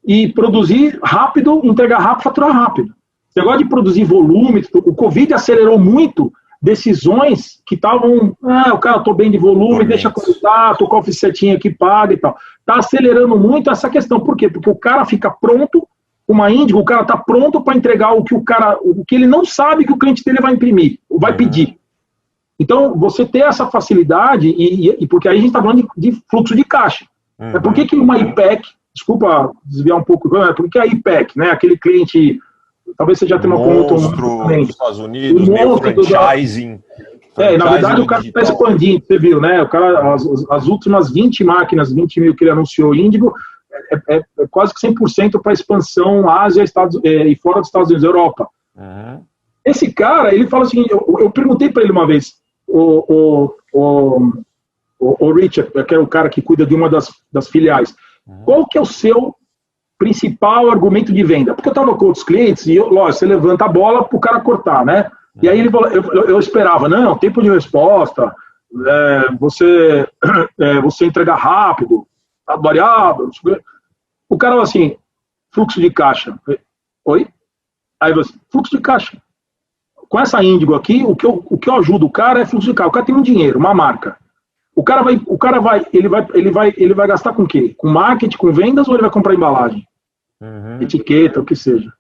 e produzir rápido, entregar rápido, faturar rápido. Esse negócio de produzir volume, o Covid acelerou muito decisões que estavam, o cara, estou bem de volume, deixa contar, estou com a offsetinha que paga e tal. Está acelerando muito essa questão. Por quê? Porque o cara fica pronto, uma Índigo, o cara está pronto para entregar o que ele não sabe que o cliente dele vai imprimir, vai pedir. Então, você ter essa facilidade, e porque aí a gente está falando de fluxo de caixa. Por que uma IPEC, desculpa desviar um pouco, por que a IPEC, né, aquele cliente, talvez você já tenha uma conta nos Estados Unidos, meio franchising. Na verdade, o cara está expandindo, você viu, né? O cara, as últimas 20 máquinas, 20.000 que ele anunciou Índigo, é quase que 100% para expansão Ásia e fora dos Estados Unidos, Europa. Esse cara, ele fala assim, eu perguntei para ele uma vez, o Richard, que é o cara que cuida de uma das filiais, qual que é o seu principal argumento de venda? Porque eu estava com outros clientes e, lógico, você levanta a bola para o cara cortar, né? E aí eu esperava, não, tempo de resposta, você entregar rápido, variável. O cara falou assim, fluxo de caixa. Oi? Aí você, fluxo de caixa. Com essa Índigo aqui, o que eu ajudo o cara é fluxo de caixa. O cara tem um dinheiro, uma marca. Ele vai gastar com o quê? Com marketing, com vendas, ou ele vai comprar embalagem? Etiqueta, o que seja.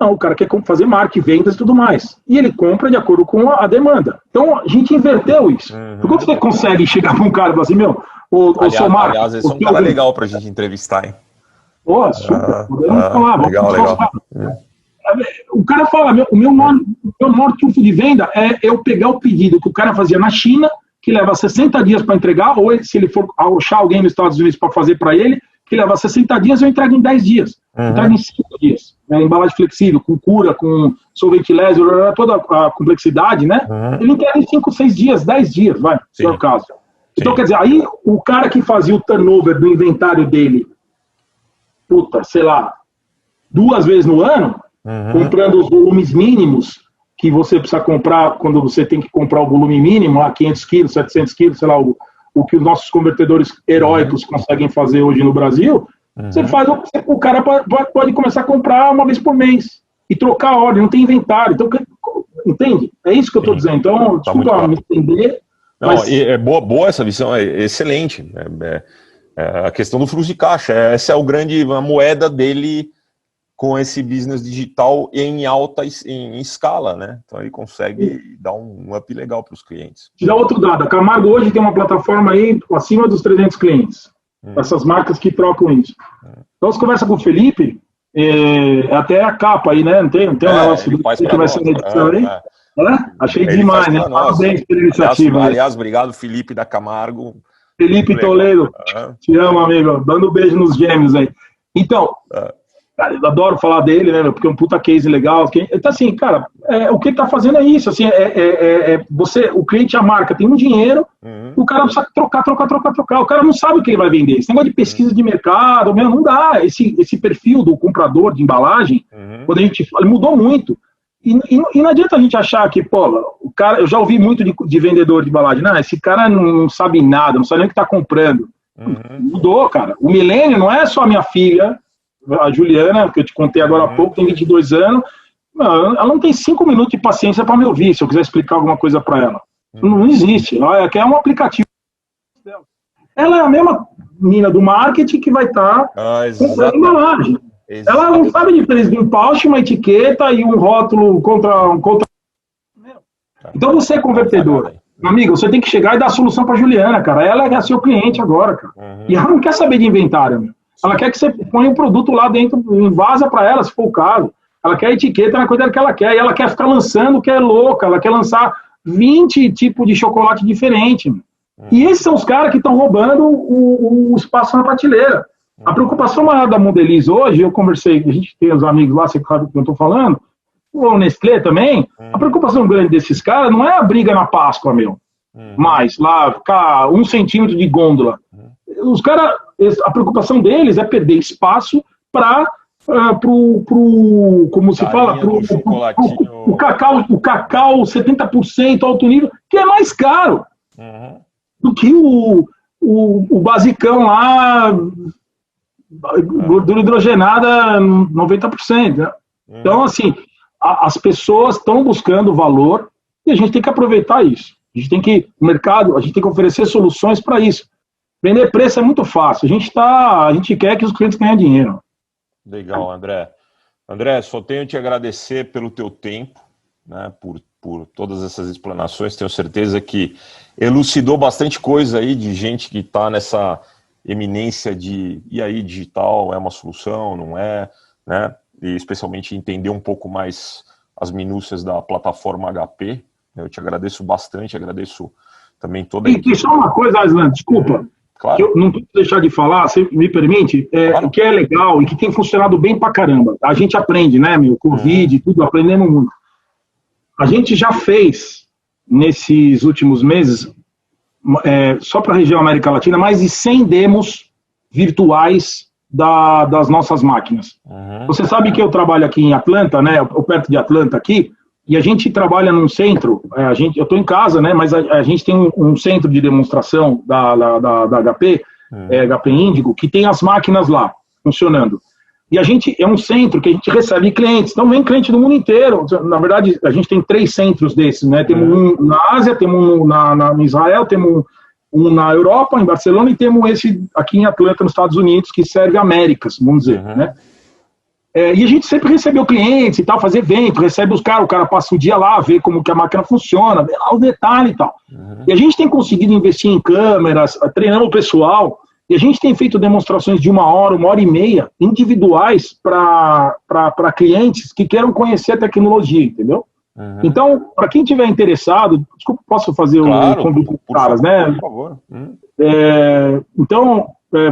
Não, o cara quer fazer marketing, vendas e tudo mais. E ele compra de acordo com a demanda. Então, a gente inverteu isso. Por que você consegue chegar para um cara e falar assim, meu, seu Marco... Aliás, esse é um cara legal para a gente entrevistar, hein? Pô, super. Podemos falar. Legal. O cara fala, o meu maior trunfo de venda é eu pegar o pedido que o cara fazia na China, que leva 60 dias para entregar, ou se ele for achar alguém nos Estados Unidos para fazer para ele, que leva 60 dias, eu entrego em 10 dias. Entrego em 5 dias. Embalagem flexível, com cura, com solvente léser, toda a complexidade, né? Ele entrega em 5, 6 dias, 10 dias, vai, se é o caso. Então, quer dizer, aí o cara que fazia o turnover do inventário dele, sei lá, 2 vezes no ano, comprando os volumes mínimos que você precisa comprar, quando você tem que comprar o volume mínimo, 500 quilos, 700 quilos, sei lá, o que os nossos convertedores heróicos conseguem fazer hoje no Brasil, você faz, o cara pode começar a comprar uma vez por mês e trocar a ordem, não tem inventário. Então, entende? É isso que eu estou dizendo. Então, desculpa me entender. Mas... Não, é boa essa visão, é excelente. A questão do fluxo de caixa, essa é a moeda dele com esse business digital em alta em escala, né? Então ele consegue dar um up legal para os clientes. Já outro dado, a Camargo hoje tem uma plataforma aí acima dos 300 clientes. Essas marcas que trocam isso. Então você conversa com o Felipe, até a capa aí, né? Não tem um negócio que vai ser na edição aí? Achei demais, né? Parabéns pela iniciativa. Aliás, obrigado, Felipe da Camargo. Felipe Toledo, te amo, amigo. Dando um beijo nos gêmeos aí. Então, cara, eu adoro falar dele, né? Porque é um puta case legal. Então, assim, cara, o que ele tá fazendo é isso. Assim, o cliente, a marca, tem um dinheiro, o cara precisa trocar. O cara não sabe o que ele vai vender. Esse negócio de pesquisa de mercado, não dá. Esse perfil do comprador de embalagem, quando a gente fala, mudou muito. E não adianta a gente achar que, o cara, eu já ouvi muito de vendedor de embalagem, esse cara não sabe nada, não sabe nem o que está comprando. Mudou, cara. O milênio não é só a minha filha, a Juliana, que eu te contei agora há pouco, tem 22 anos, ela não tem 5 minutos de paciência para me ouvir, se eu quiser explicar alguma coisa para ela. Não existe. Ela quer um aplicativo. Ela é a mesma menina do marketing que vai estar comprando embalagem. Ela não sabe a diferença de um pouch, uma etiqueta e um rótulo contra. Então você é convertedor. Amigo, você tem que chegar e dar a solução para Juliana, cara. Ela é seu cliente agora, cara. E ela não quer saber de inventário, meu. Ela quer que você ponha um produto lá dentro, invasa para ela, se for o caso. Ela quer etiqueta na coisa que ela quer. E ela quer ficar lançando, que é louca. Ela quer lançar 20 tipos de chocolate diferentes. E esses são os caras que estão roubando o espaço na prateleira. A preocupação maior da Mondelez hoje, eu conversei, a gente tem os amigos lá, você sabe o que eu estou falando, o Nestlé também, a preocupação grande desses caras não é a briga na Páscoa, mas lá, ficar 1 centímetro de gôndola. Os caras, a preocupação deles é perder espaço para como se fala, o cacau 70% alto nível, que é mais caro do que o basicão lá, gordura hidrogenada 90%, né? Então, assim, as pessoas estão buscando valor e a gente tem que aproveitar isso. O mercado, a gente tem que oferecer soluções para isso. Vender preço é muito fácil. A gente quer que os clientes ganhem dinheiro. Legal, André. André, só tenho que te agradecer pelo teu tempo, né, por todas essas explanações. Tenho certeza que elucidou bastante coisa aí de gente que está nessa eminência de, e aí, digital é uma solução, não é, né? E especialmente entender um pouco mais as minúcias da plataforma HP. Eu te agradeço bastante, agradeço também toda a equipe. E só uma coisa, Aslan, desculpa, claro. Que eu não posso deixar de falar, se me permite, claro. O que é legal e que tem funcionado bem pra caramba. A gente aprende, né, Covid e tudo, aprendemos muito. A gente já fez, nesses últimos meses, só para a região América Latina, mais de 100 demos virtuais das nossas máquinas. Você sabe que eu trabalho aqui em Atlanta, né, perto de Atlanta aqui, e a gente trabalha num centro, eu estou em casa, né, mas a gente tem um centro de demonstração da HP, HP Índigo, que tem as máquinas lá, funcionando. E a gente é um centro que a gente recebe clientes, então vem cliente do mundo inteiro. Na verdade, a gente tem 3 centros desses, né? Temos um na Ásia, temos um no Israel, temos um na Europa, em Barcelona, e temos esse aqui em Atlanta, nos Estados Unidos, que serve Américas, vamos dizer, né? E a gente sempre recebeu clientes e tal, fazer evento, recebe os caras, o cara passa o dia lá, vê como que a máquina funciona, vê lá o detalhe e tal. E a gente tem conseguido investir em câmeras, treinando o pessoal, e a gente tem feito demonstrações de 1 hora e meia, individuais para clientes que queiram conhecer a tecnologia, entendeu? Então, para quem tiver interessado, desculpa, posso fazer um convite para os caras, né? Por favor. Então,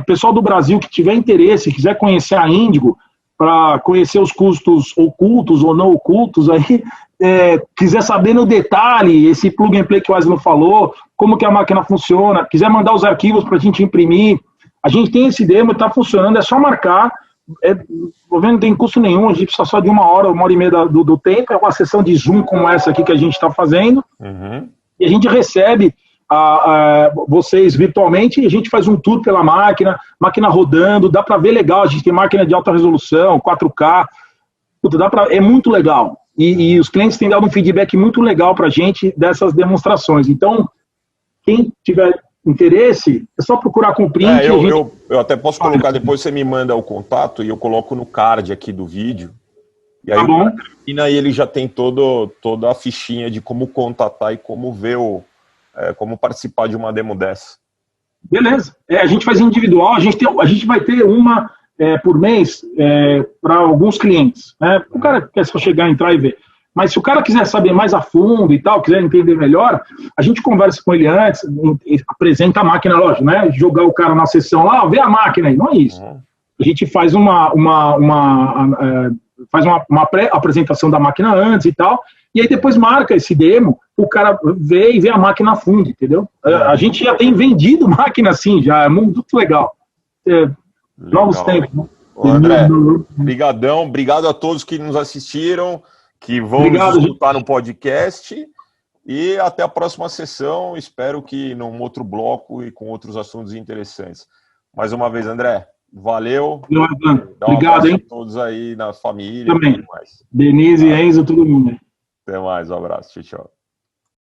pessoal do Brasil que tiver interesse, quiser conhecer a Índigo, para conhecer os custos ocultos ou não ocultos, aí quiser saber no detalhe, esse plug and play que o Wesley falou, como que a máquina funciona, quiser mandar os arquivos para a gente imprimir, a gente tem esse demo, está funcionando, é só marcar, não tem custo nenhum, a gente precisa só de 1 hora e meia do tempo, é uma sessão de Zoom como essa aqui que a gente está fazendo, e a gente recebe vocês virtualmente, e a gente faz um tour pela máquina rodando, dá para ver legal, a gente tem máquina de alta resolução, 4K, é muito legal, e os clientes têm dado um feedback muito legal para a gente dessas demonstrações. Então, quem tiver interesse, é só procurar com o print. Eu até posso colocar, depois você me manda o contato e eu coloco no card aqui do vídeo. E aí, e ele já tem toda a fichinha de como contatar e como ver como participar de uma demo dessa. Beleza. A gente faz individual, a gente vai ter uma por mês para alguns clientes. Né? O cara quer só chegar, entrar e ver. Mas se o cara quiser saber mais a fundo e tal, quiser entender melhor, a gente conversa com ele antes, apresenta a máquina, lógico, né? Jogar o cara na sessão lá, vê a máquina aí, não é isso. A gente faz uma pré-apresentação da máquina antes e tal, e aí depois marca esse demo, o cara vê e vê a máquina a fundo, entendeu? A gente já tem vendido máquina assim, já é muito legal. Novos tempos. Né? André, brigadão, obrigado a todos que nos assistiram, que vão nos escutar no podcast, e até a próxima sessão, espero que num outro bloco e com outros assuntos interessantes. Mais uma vez, André, valeu. Obrigado, hein? A todos aí na família. Também. Denise, Enzo, todo mundo. Até mais, um abraço. Tchau, tchau.